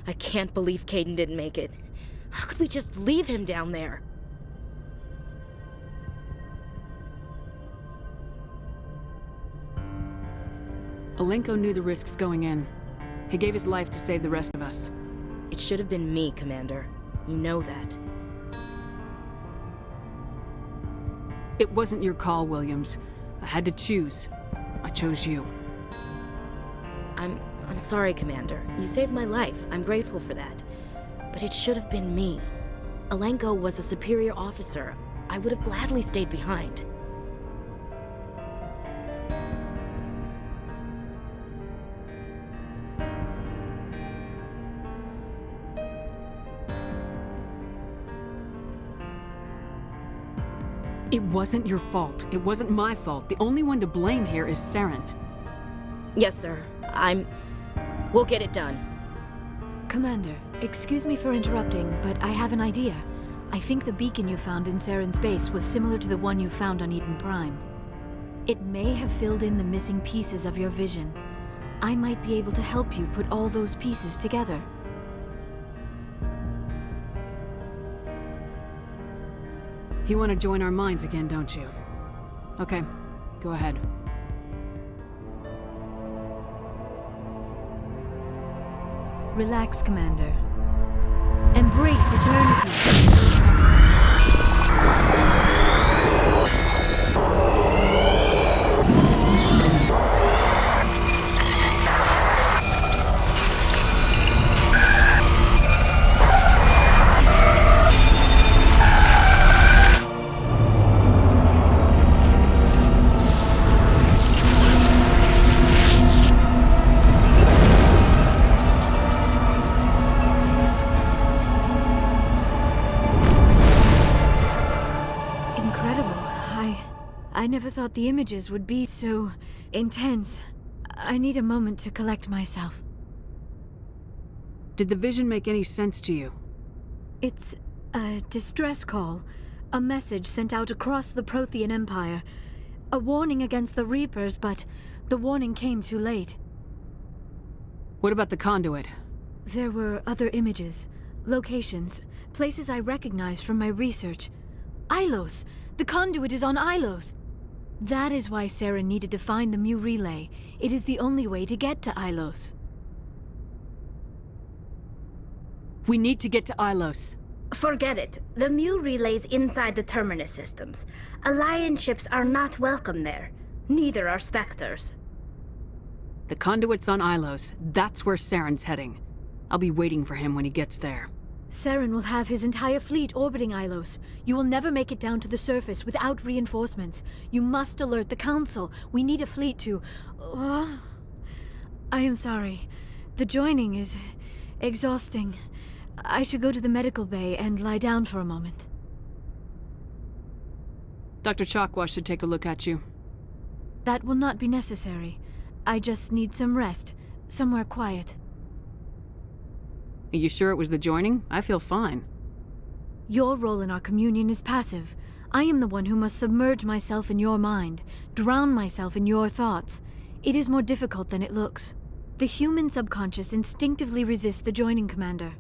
I can't believe Caden didn't make it. How could we just leave him down there? Alenko knew the risks going in. He gave his life to save the rest of us. It should have been me, Commander. You know that. It wasn't your call, Williams. I had to choose. I chose you. I'm sorry, Commander. You saved my life. I'm grateful for that. But it should have been me. Alenko was a superior officer. I would have gladly stayed behind. It wasn't your fault. It wasn't my fault. The only one to blame here is Saren. Yes, sir. We'll get it done. Commander, excuse me for interrupting, but I have an idea. I think the beacon you found in Saren's base was similar to the one you found on Eden Prime. It may have filled in the missing pieces of your vision. I might be able to help you put all those pieces together. You want to join our minds again, don't you? Okay, go ahead. Relax, Commander. Embrace eternity. I never thought the images would be so intense. I need a moment to collect myself. Did the vision make any sense to you? It's a distress call. A message sent out across the Prothean Empire. A warning against the Reapers, but the warning came too late. What about the conduit? There were other images, locations, places I recognized from my research. Ilos! The conduit is on Ilos! That is why Saren needed to find the Mu relay. It is the only way to get to Ilos. We need to get to Ilos. Forget it. The Mu relay's inside the Terminus systems. Alliance ships are not welcome there. Neither are Spectres. The conduit's on Ilos. That's where Saren's heading. I'll be waiting for him when he gets there. Saren will have his entire fleet orbiting Ilos. You will never make it down to the surface without reinforcements. You must alert the Council. We need a fleet to... I am sorry. The joining is exhausting. I should go to the medical bay and lie down for a moment. Dr. Chakwa should take a look at you. That will not be necessary. I just need some rest. Somewhere quiet. Are you sure it was the joining? I feel fine. Your role in our communion is passive. I am the one who must submerge myself in your mind, drown myself in your thoughts. It is more difficult than it looks. The human subconscious instinctively resists the joining, Commander.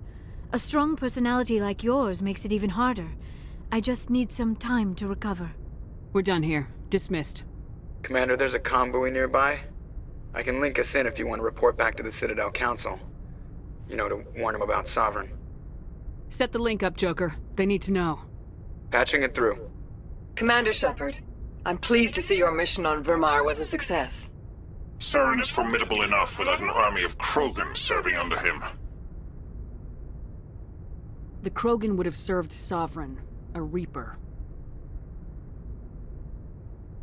A strong personality like yours makes it even harder. I just need some time to recover. We're done here. Dismissed. Commander, there's a convoy nearby. I can link us in if you want to report back to the Citadel Council. You know, to warn them about Sovereign. Set the link up, Joker. They need to know. Patching it through. Commander Shepard, I'm pleased to see your mission on Vermar was a success. Saren is formidable enough without an army of Krogan serving under him. The Krogan would have served Sovereign, a Reaper.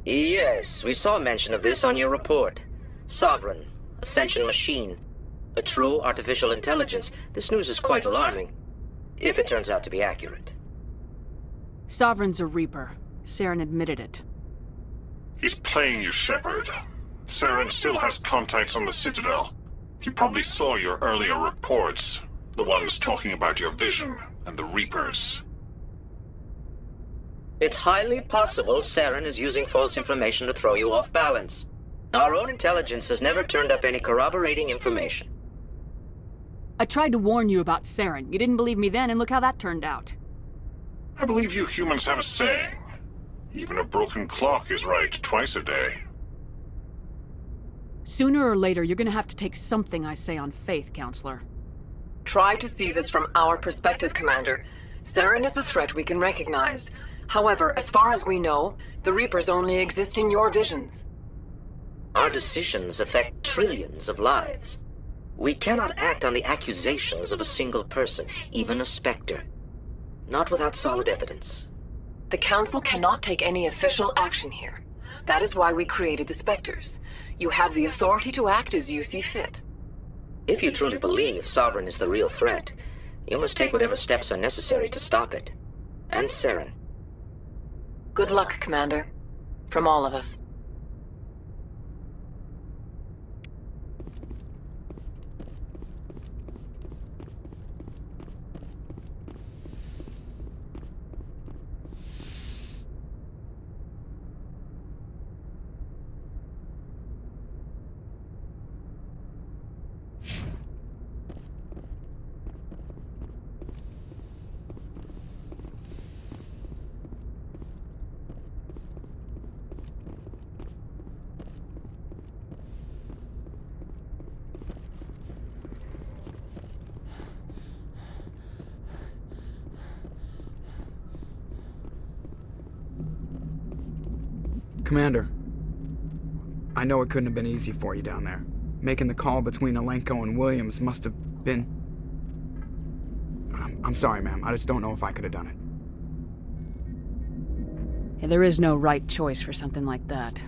Yes, we saw mention of this on your report. Sovereign, Ascension machine. A true artificial intelligence. This news is quite alarming, if it turns out to be accurate. Sovereign's a Reaper. Saren admitted it. He's playing you, Shepard. Saren still has contacts on the Citadel. He probably saw your earlier reports. The ones talking about your vision and the Reapers. It's highly possible Saren is using false information to throw you off balance. Our own intelligence has never turned up any corroborating information. I tried to warn you about Saren. You didn't believe me then, and look how that turned out. I believe you humans have a saying. Even a broken clock is right twice a day. Sooner or later, you're gonna have to take something I say on faith, Counselor. Try to see this from our perspective, Commander. Saren is a threat we can recognize. However, as far as we know, the Reapers only exist in your visions. Our decisions affect trillions of lives. We cannot act on the accusations of a single person, even a Spectre. Not without solid evidence. The Council cannot take any official action here. That is why we created the Spectres. You have the authority to act as you see fit. If you truly believe Sovereign is the real threat, you must take whatever steps are necessary to stop it. And Saren. Good luck, Commander. From all of us. Commander, I know it couldn't have been easy for you down there. Making the call between Alenko and Williams must have been... I'm sorry, ma'am. I just don't know if I could have done it. Yeah, there is no right choice for something like that.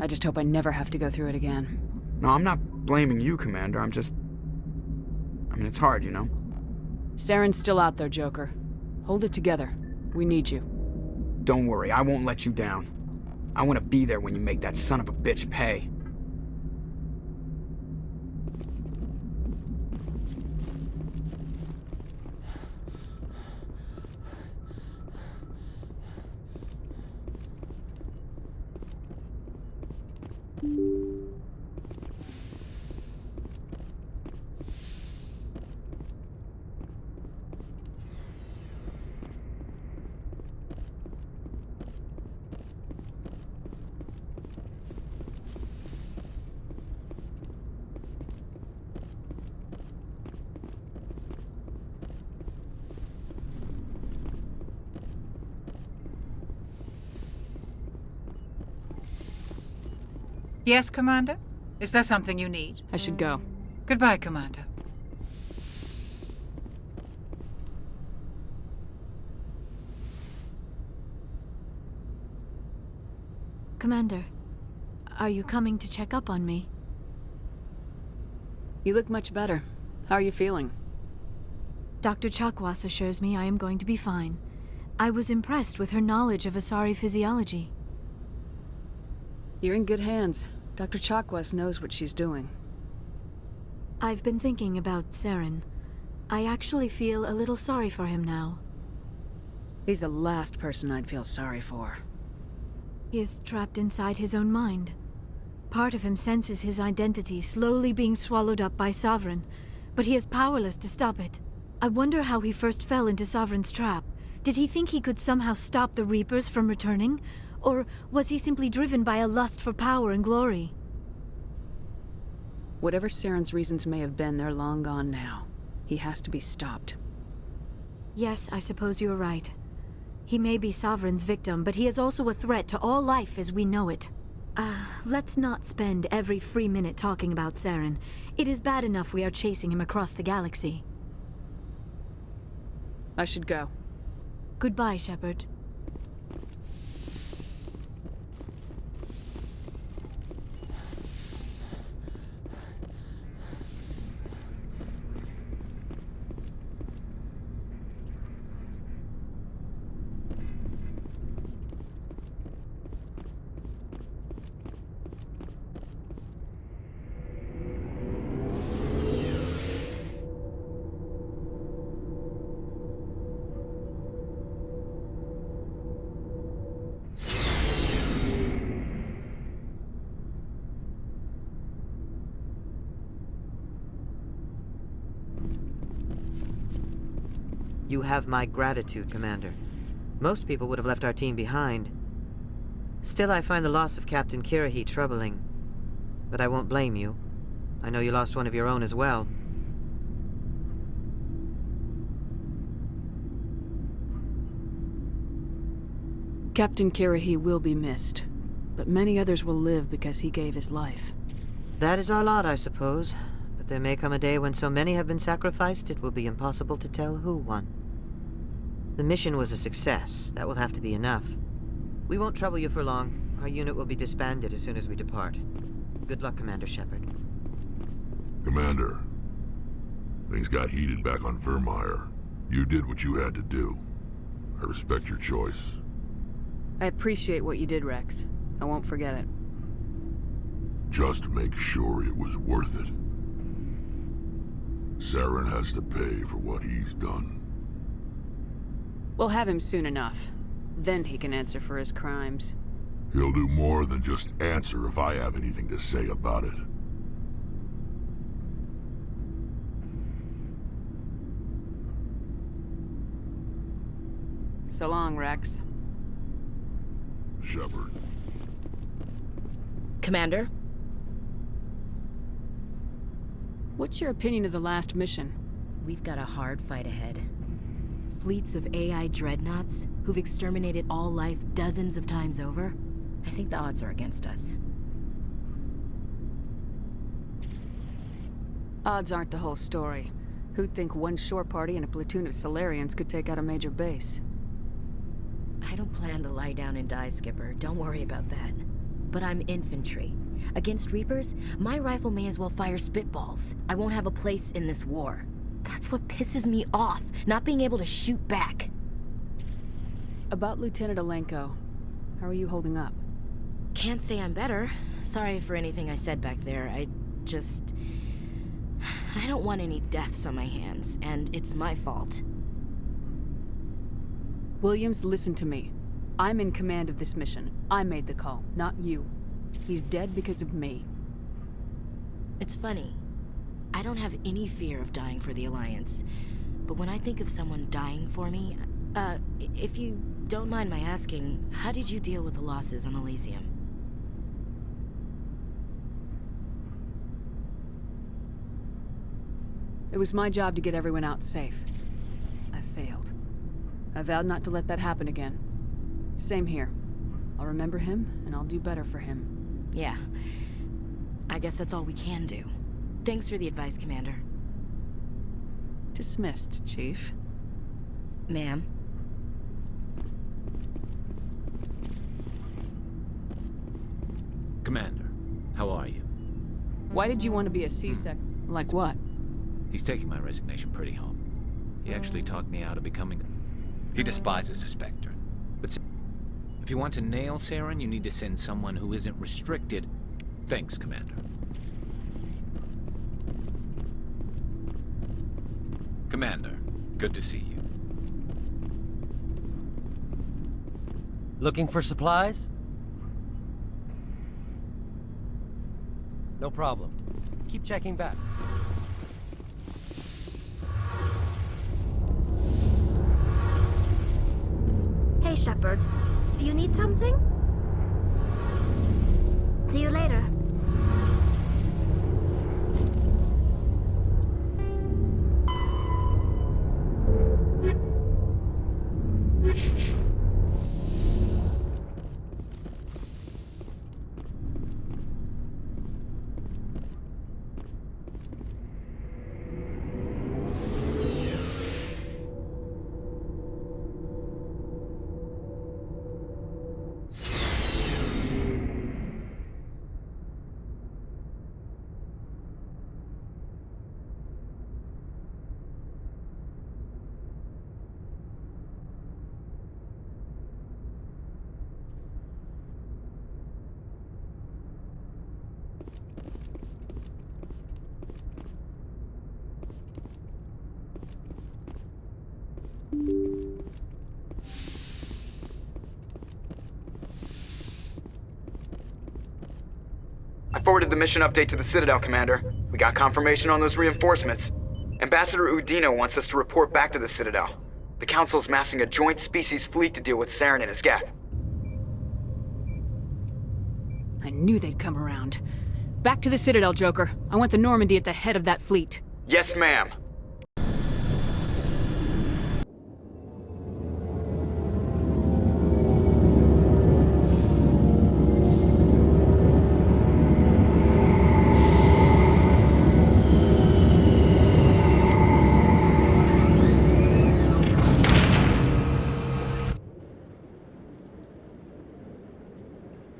I just hope I never have to go through it again. No, I'm not blaming you, Commander. I'm just... I mean, it's hard, you know? Saren's still out there, Joker. Hold it together. We need you. Don't worry, I won't let you down. I want to be there when you make that son of a bitch pay. Yes, Commander? Is there something you need? I should go. Goodbye, Commander. Commander, are you coming to check up on me? You look much better. How are you feeling? Dr. Chakwas assures me I am going to be fine. I was impressed with her knowledge of Asari physiology. You're in good hands. Dr. Chakwas knows what she's doing. I've been thinking about Saren. I actually feel a little sorry for him now. He's the last person I'd feel sorry for. He is trapped inside his own mind. Part of him senses his identity slowly being swallowed up by Sovereign, but he is powerless to stop it. I wonder how he first fell into Sovereign's trap. Did he think he could somehow stop the Reapers from returning? Or was he simply driven by a lust for power and glory? Whatever Saren's reasons may have been, they're long gone now. He has to be stopped. Yes, I suppose you're right. He may be Sovereign's victim, but he is also a threat to all life as we know it. Let's not spend every free minute talking about Saren. It is bad enough we are chasing him across the galaxy. I should go. Goodbye, Shepard. You have my gratitude, Commander. Most people would have left our team behind. Still, I find the loss of Captain Kirrahe troubling. But I won't blame you. I know you lost one of your own as well. Captain Kirrahe will be missed, but many others will live because he gave his life. That is our lot, I suppose. But there may come a day when so many have been sacrificed it will be impossible to tell who won. The mission was a success. That will have to be enough. We won't trouble you for long. Our unit will be disbanded as soon as we depart. Good luck, Commander Shepard. Commander, things got heated back on Vermeer. You did what you had to do. I respect your choice. I appreciate what you did, Rex. I won't forget it. Just make sure it was worth it. Saren has to pay for what he's done. We'll have him soon enough. Then he can answer for his crimes. He'll do more than just answer if I have anything to say about it. So long, Rex. Shepard. Commander? What's your opinion of the last mission? We've got a hard fight ahead. Fleets of AI dreadnoughts who've exterminated all life dozens of times over. I think the odds are against us. Odds aren't the whole story. Who'd think one shore party and a platoon of Solarians could take out a major base? I don't plan to lie down and die, Skipper. Don't worry about that. But I'm infantry. Against Reapers, my rifle may as well fire spitballs. I won't have a place in this war. That's what pisses me off, not being able to shoot back. About Lieutenant Alenko, how are you holding up? Can't say I'm better. Sorry for anything I said back there. I don't want any deaths on my hands, and it's my fault. Williams, listen to me. I'm in command of this mission. I made the call, not you. He's dead because of me. It's funny. I don't have any fear of dying for the Alliance. But when I think of someone dying for me, if you don't mind my asking, how did you deal with the losses on Elysium? It was my job to get everyone out safe. I failed. I vowed not to let that happen again. Same here. I'll remember him, and I'll do better for him. Yeah. I guess that's all we can do. Thanks for the advice, Commander. Dismissed, Chief. Ma'am. Commander, how are you? Why did you want to be a C-Sec? Like what? He's taking my resignation pretty hard. He actually talked me out of becoming... He despises the Spectre. But if you want to nail Saren, you need to send someone who isn't restricted. Thanks, Commander. Commander, good to see you. Looking for supplies? No problem. Keep checking back. Hey, Shepard. Do you need something? See you later. I forwarded the mission update to the Citadel, Commander. We got confirmation on those reinforcements. Ambassador Udino wants us to report back to the Citadel. The Council's massing a joint species fleet to deal with Saren and his geth. I knew they'd come around. Back to the Citadel, Joker. I want the Normandy at the head of that fleet. Yes, ma'am.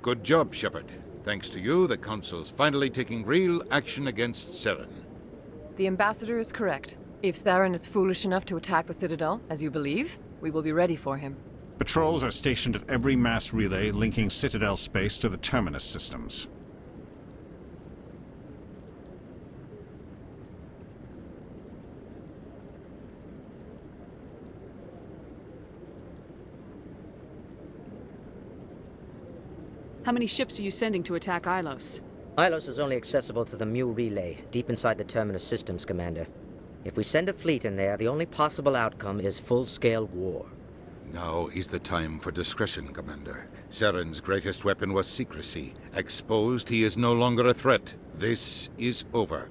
Good job, Shepard. Thanks to you, the Council's finally taking real action against Saren. The Ambassador is correct. If Saren is foolish enough to attack the Citadel, as you believe, we will be ready for him. Patrols are stationed at every mass relay linking Citadel space to the Terminus systems. How many ships are you sending to attack Ilos? Ilos is only accessible to the Mu relay, deep inside the Terminus systems, Commander. If we send a fleet in there, the only possible outcome is full-scale war. Now is the time for discretion, Commander. Saren's greatest weapon was secrecy. Exposed, he is no longer a threat. This is over.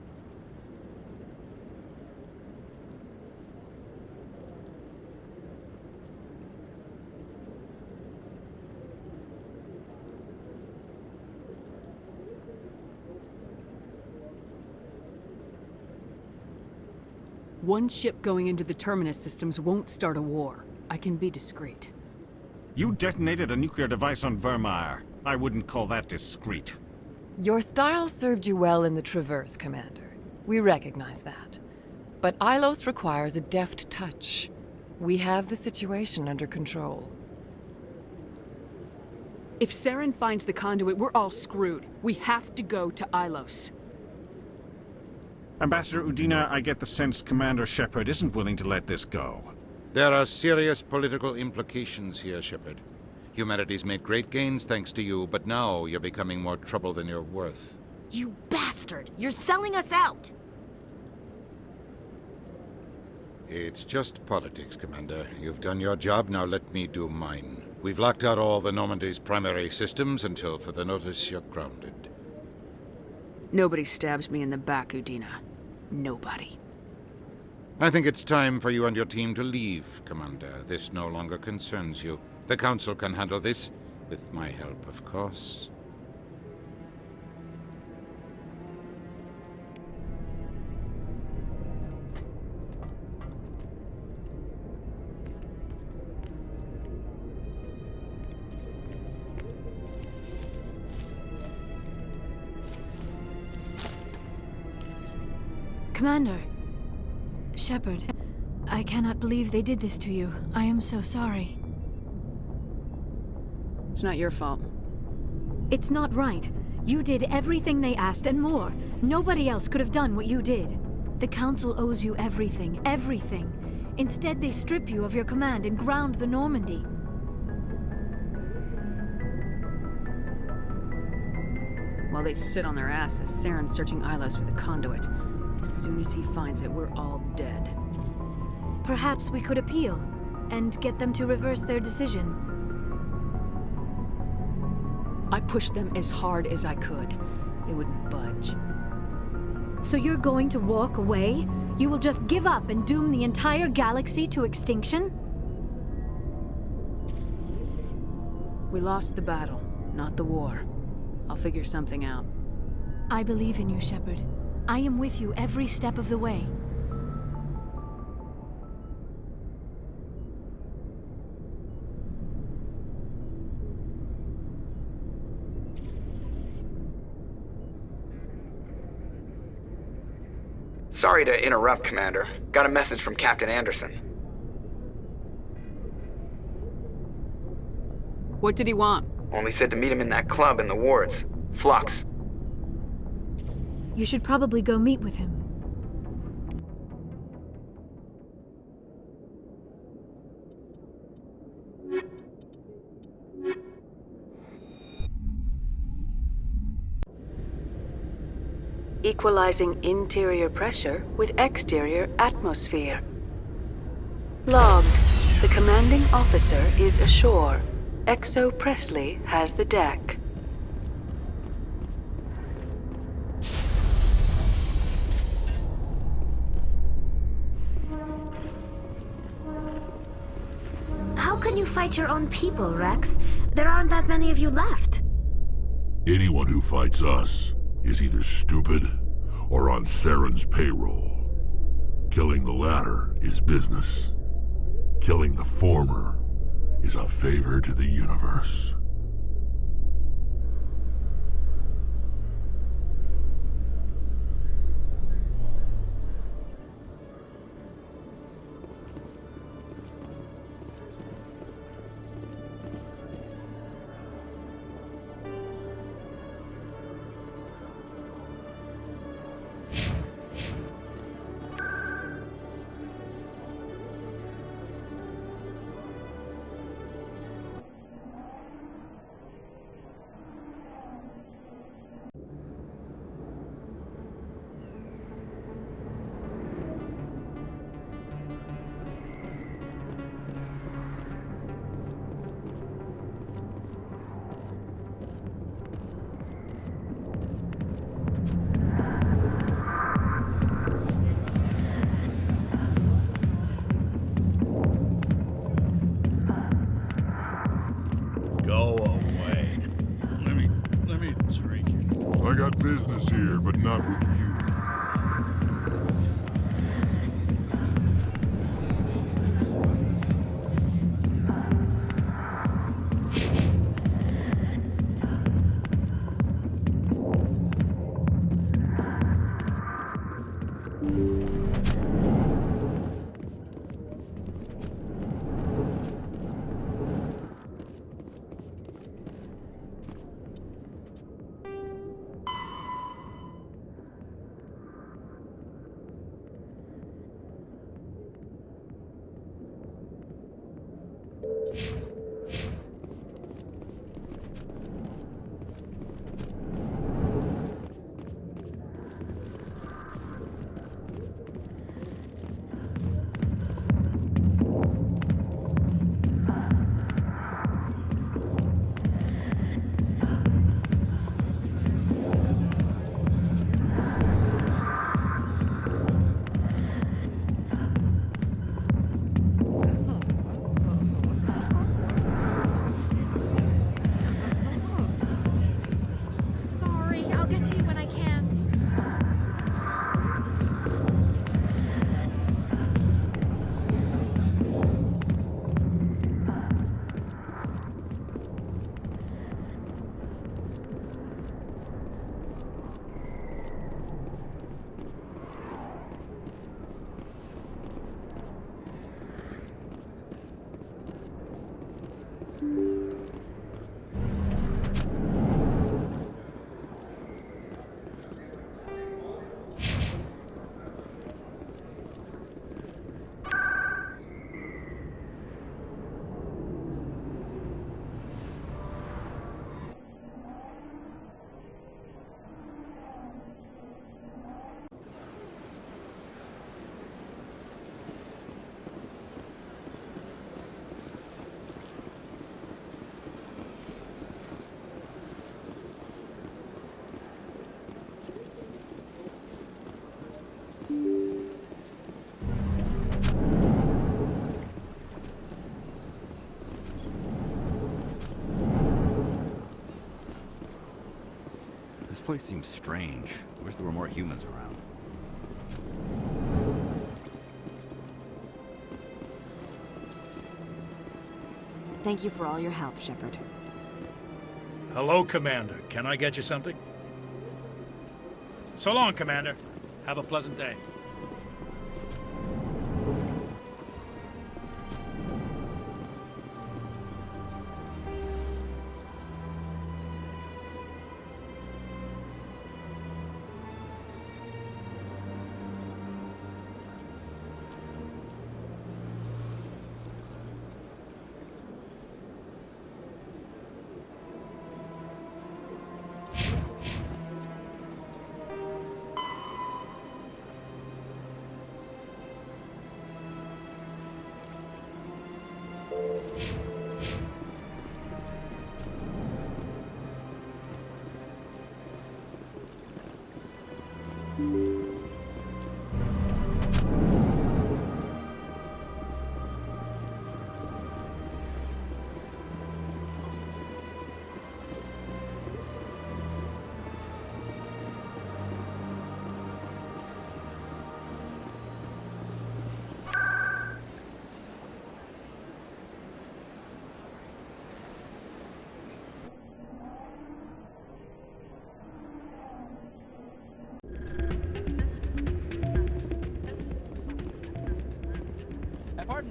One ship going into the Terminus systems won't start a war. I can be discreet. You detonated a nuclear device on Vermeer. I wouldn't call that discreet. Your style served you well in the Traverse, Commander. We recognize that. But Ilos requires a deft touch. We have the situation under control. If Saren finds the conduit, we're all screwed. We have to go to Ilos. Ambassador Udina, I get the sense Commander Shepard isn't willing to let this go. There are serious political implications here, Shepard. Humanity's made great gains thanks to you, but now you're becoming more trouble than you're worth. You bastard! You're selling us out! It's just politics, Commander. You've done your job, now let me do mine. We've locked out all the Normandy's primary systems until further notice you're grounded. Nobody stabs me in the back, Udina. Nobody. I think it's time for you and your team to leave, Commander. This no longer concerns you. The Council can handle this, with my help, of course. Commander. Shepard, I cannot believe they did this to you. I am so sorry. It's not your fault. It's not right. You did everything they asked and more. Nobody else could have done what you did. The Council owes you everything, everything. Instead, they strip you of your command and ground the Normandy. While they sit on their asses, Saren's searching Ilos for the conduit. As soon as he finds it, we're all dead. Perhaps we could appeal, and get them to reverse their decision. I pushed them as hard as I could. They wouldn't budge. So you're going to walk away? You will just give up and doom the entire galaxy to extinction? We lost the battle, not the war. I'll figure something out. I believe in you, Shepard. I am with you every step of the way. Sorry to interrupt, Commander. Got a message from Captain Anderson. What did he want? Only said to meet him in that club in the wards. Flux. You should probably go meet with him. Equalizing interior pressure with exterior atmosphere. Logged. Commanding officer is ashore. Exo Presley has the deck. How can you fight your own people, Rex? There aren't that many of you left. Anyone who fights us is either stupid or on Saren's payroll. Killing the latter is business. Killing the former is a favor to the universe. Go away. Let me drink it. I got business here, but not with you. This place seems strange. I wish there were more humans around. Thank you for all your help, Shepard. Hello, Commander. Can I get you something? So long, Commander. Have a pleasant day.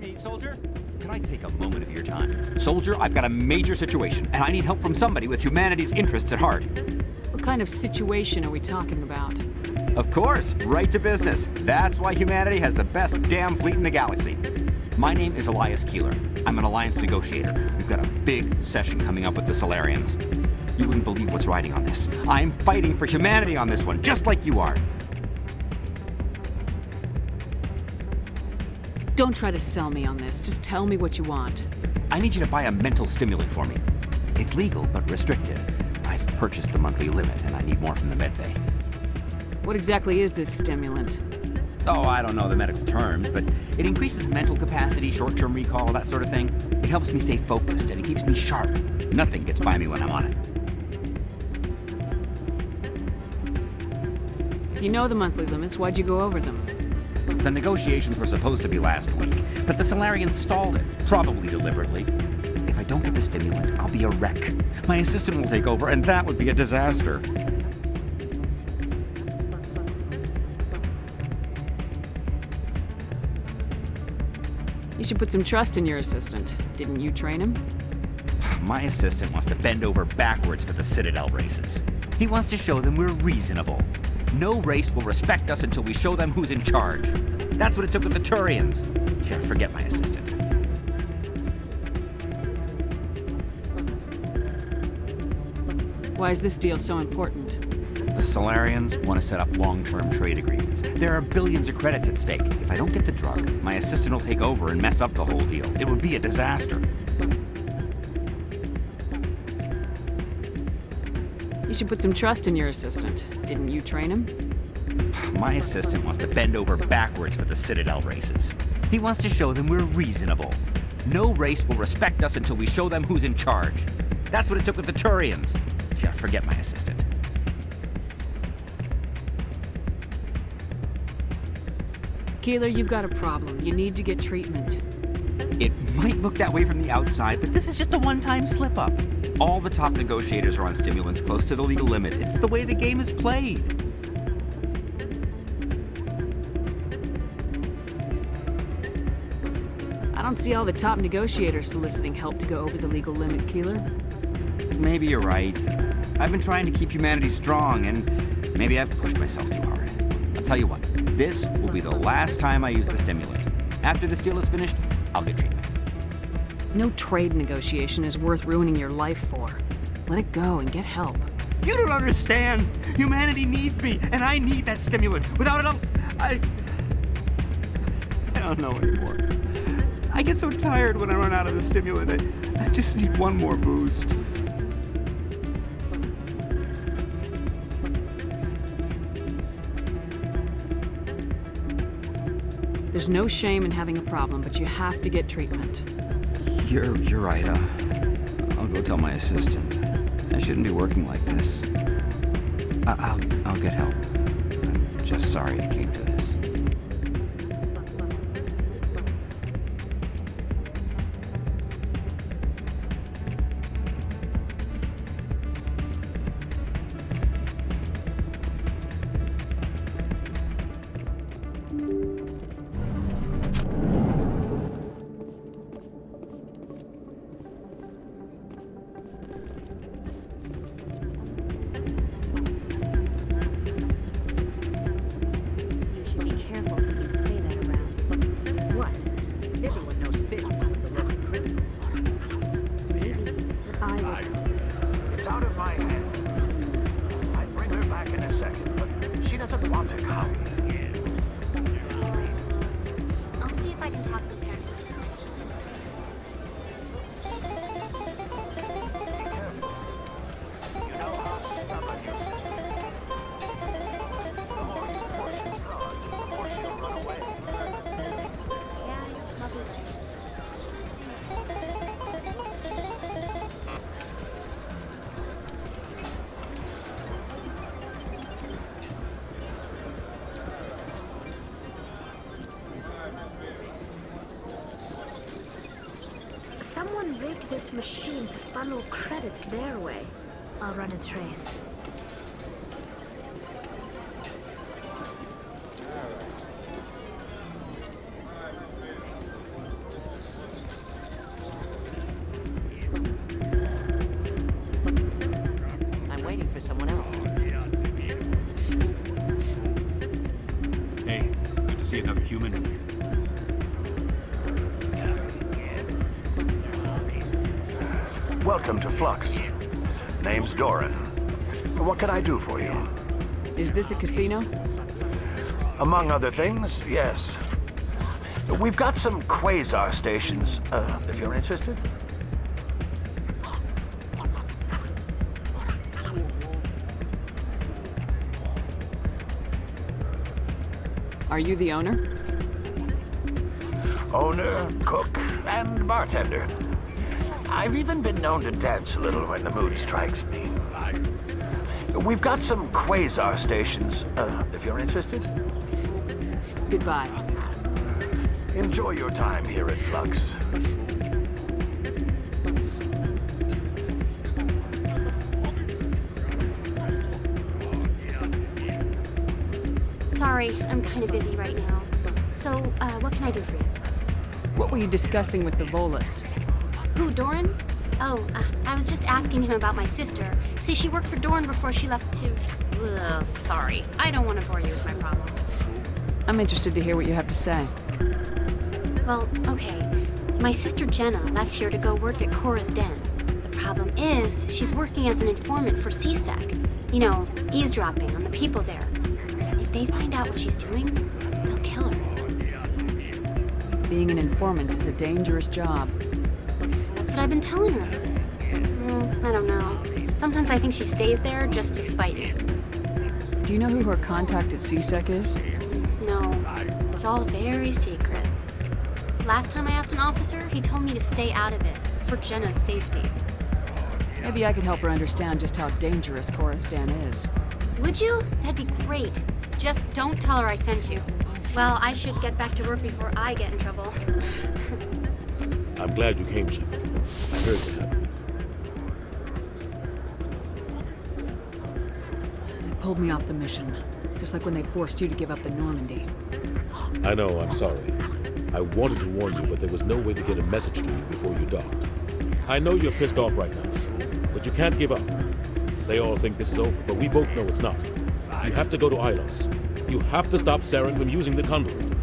Hey, soldier, could I take a moment of your time? Soldier, I've got a major situation, and I need help from somebody with humanity's interests at heart. What kind of situation are we talking about? Of course, right to business. That's why humanity has the best damn fleet in the galaxy. My name is Elias Keeler. I'm an alliance negotiator. We've got a big session coming up with the Solarians. You wouldn't believe what's riding on this. I'm fighting for humanity on this one, just like you are. Don't try to sell me on this. Just tell me what you want. I need you to buy a mental stimulant for me. It's legal, but restricted. I've purchased the monthly limit, and I need more from the medbay. What exactly is this stimulant? Oh, I don't know the medical terms, but it increases mental capacity, short-term recall, that sort of thing. It helps me stay focused, and it keeps me sharp. Nothing gets by me when I'm on it. If you know the monthly limits, why'd you go over them? The negotiations were supposed to be last week, but the Solarians stalled it, probably deliberately. If I don't get the stimulant, I'll be a wreck. My assistant will take over, and that would be a disaster. You should put some trust in your assistant. Didn't you train him? My assistant wants to bend over backwards for the Citadel races. He wants to show them we're reasonable. No race will respect us until we show them who's in charge. That's what it took with the Turians. Yeah, forget my assistant. Why is this deal so important? The Solarians want to set up long-term trade agreements. There are billions of credits at stake. If I don't get the drug, my assistant will take over and mess up the whole deal. It would be a disaster. You should put some trust in your assistant. Didn't you train him? My assistant wants to bend over backwards for the Citadel races. He wants to show them we're reasonable. No race will respect us until we show them who's in charge. That's what it took with the Turians. Yeah, forget my assistant. Keeler, you've got a problem. You need to get treatment. It might look that way from the outside, but this is just a one-time slip-up. All the top negotiators are on stimulants close to the legal limit. It's the way the game is played. I don't see all the top negotiators soliciting help to go over the legal limit, Keeler. Maybe you're right. I've been trying to keep humanity strong, and maybe I've pushed myself too hard. I'll tell you what, this will be the last time I use the stimulant. After this deal is finished, I'll get treatment. No trade negotiation is worth ruining your life for. Let it go and get help. You don't understand! Humanity needs me, and I need that stimulant. Without it, I don't know anymore. I get so tired when I run out of the stimulant. I just need one more boost. There's no shame in having a problem, but you have to get treatment. You're right. I'll go tell my assistant. I shouldn't be working like this. I'll get help. I'm just sorry it came to this. Someone rigged this machine to funnel credits their way. I'll run a trace. for someone else. Hey, good to see another human in here. Welcome to Flux. Name's Doran. What can I do for you? Is this a casino? Among other things, yes. We've got some quasar stations, if you're interested. Are you the owner? Owner, cook, and bartender. I've even been known to dance a little when the mood strikes me. We've got some quasar stations, if you're interested. Goodbye. Enjoy your time here at Flux. Sorry, I'm kind of busy right now. So, what can I do for you? What were you discussing with the Volus? Who, Doran? Oh, I was just asking him about my sister. See, she worked for Doran before she left to... Ugh, sorry. I don't want to bore you with my problems. I'm interested to hear what you have to say. Well, okay. My sister Jenna left here to go work at Cora's Den. The problem is, she's working as an informant for CSEC. You know, eavesdropping on the people there. If they find out what she's doing, they'll kill her. Being an informant is a dangerous job. That's what I've been telling her. Well, I don't know. Sometimes I think she stays there just to spite me. Do you know who her contact at CSEC is? No, it's all very secret. Last time I asked an officer, he told me to stay out of it, for Jenna's safety. Maybe I could help her understand just how dangerous Cora's Den is. Would you? That'd be great. Just don't tell her I sent you. Well, I should get back to work before I get in trouble. I'm glad you came, Shepard. I heard what happened. They pulled me off the mission, just like when they forced you to give up the Normandy. I know, I'm sorry. I wanted to warn you, but there was no way to get a message to you before you docked. I know you're pissed off right now, but you can't give up. They all think this is over, but we both know it's not. You have to go to Ilos. You have to stop Saren from using the conduit.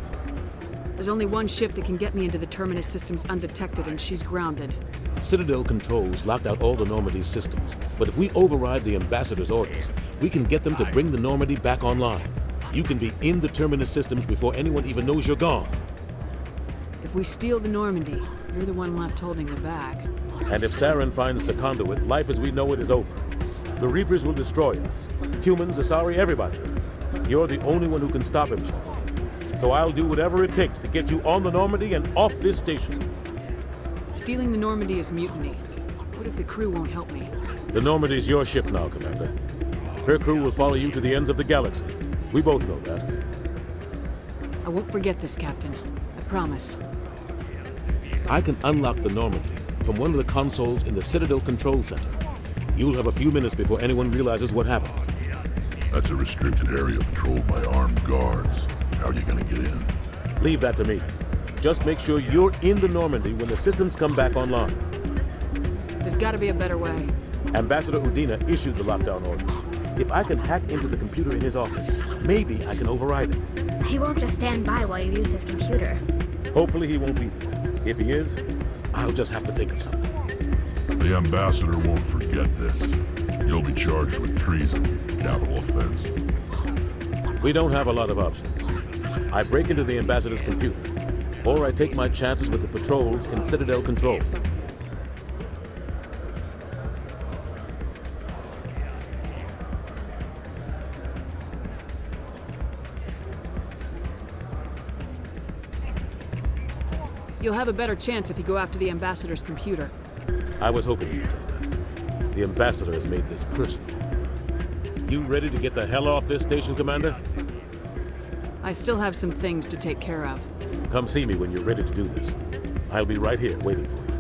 There's only one ship that can get me into the Terminus systems undetected, and she's grounded. Citadel controls locked out all the Normandy's systems, but if we override the Ambassador's orders, we can get them to bring the Normandy back online. You can be in the Terminus systems before anyone even knows you're gone. If we steal the Normandy, you're the one left holding the bag. And if Saren finds the conduit, life as we know it is over. The Reapers will destroy us. Humans, Asari, everybody. You're the only one who can stop him, Shepard. So I'll do whatever it takes to get you on the Normandy and off this station. Stealing the Normandy is mutiny. What if the crew won't help me? The Normandy's your ship now, Commander. Her crew will follow you to the ends of the galaxy. We both know that. I won't forget this, Captain. I promise. I can unlock the Normandy from one of the consoles in the Citadel Control Center. You'll have a few minutes before anyone realizes what happened. That's a restricted area patrolled by armed guards. How are you gonna get in? Leave that to me. Just make sure you're in the Normandy when the systems come back online. There's gotta be a better way. Ambassador Udina issued the lockdown order. If I can hack into the computer in his office, maybe I can override it. He won't just stand by while you use his computer. Hopefully he won't be there. If he is, I'll just have to think of something. The Ambassador won't forget this. You'll be charged with treason, capital offense. We don't have a lot of options. I break into the Ambassador's computer, or I take my chances with the patrols in Citadel Control. You'll have a better chance if you go after the Ambassador's computer. I was hoping you'd say that. The Ambassador has made this personal. You ready to get the hell off this station, Commander? I still have some things to take care of. Come see me when you're ready to do this. I'll be right here waiting for you.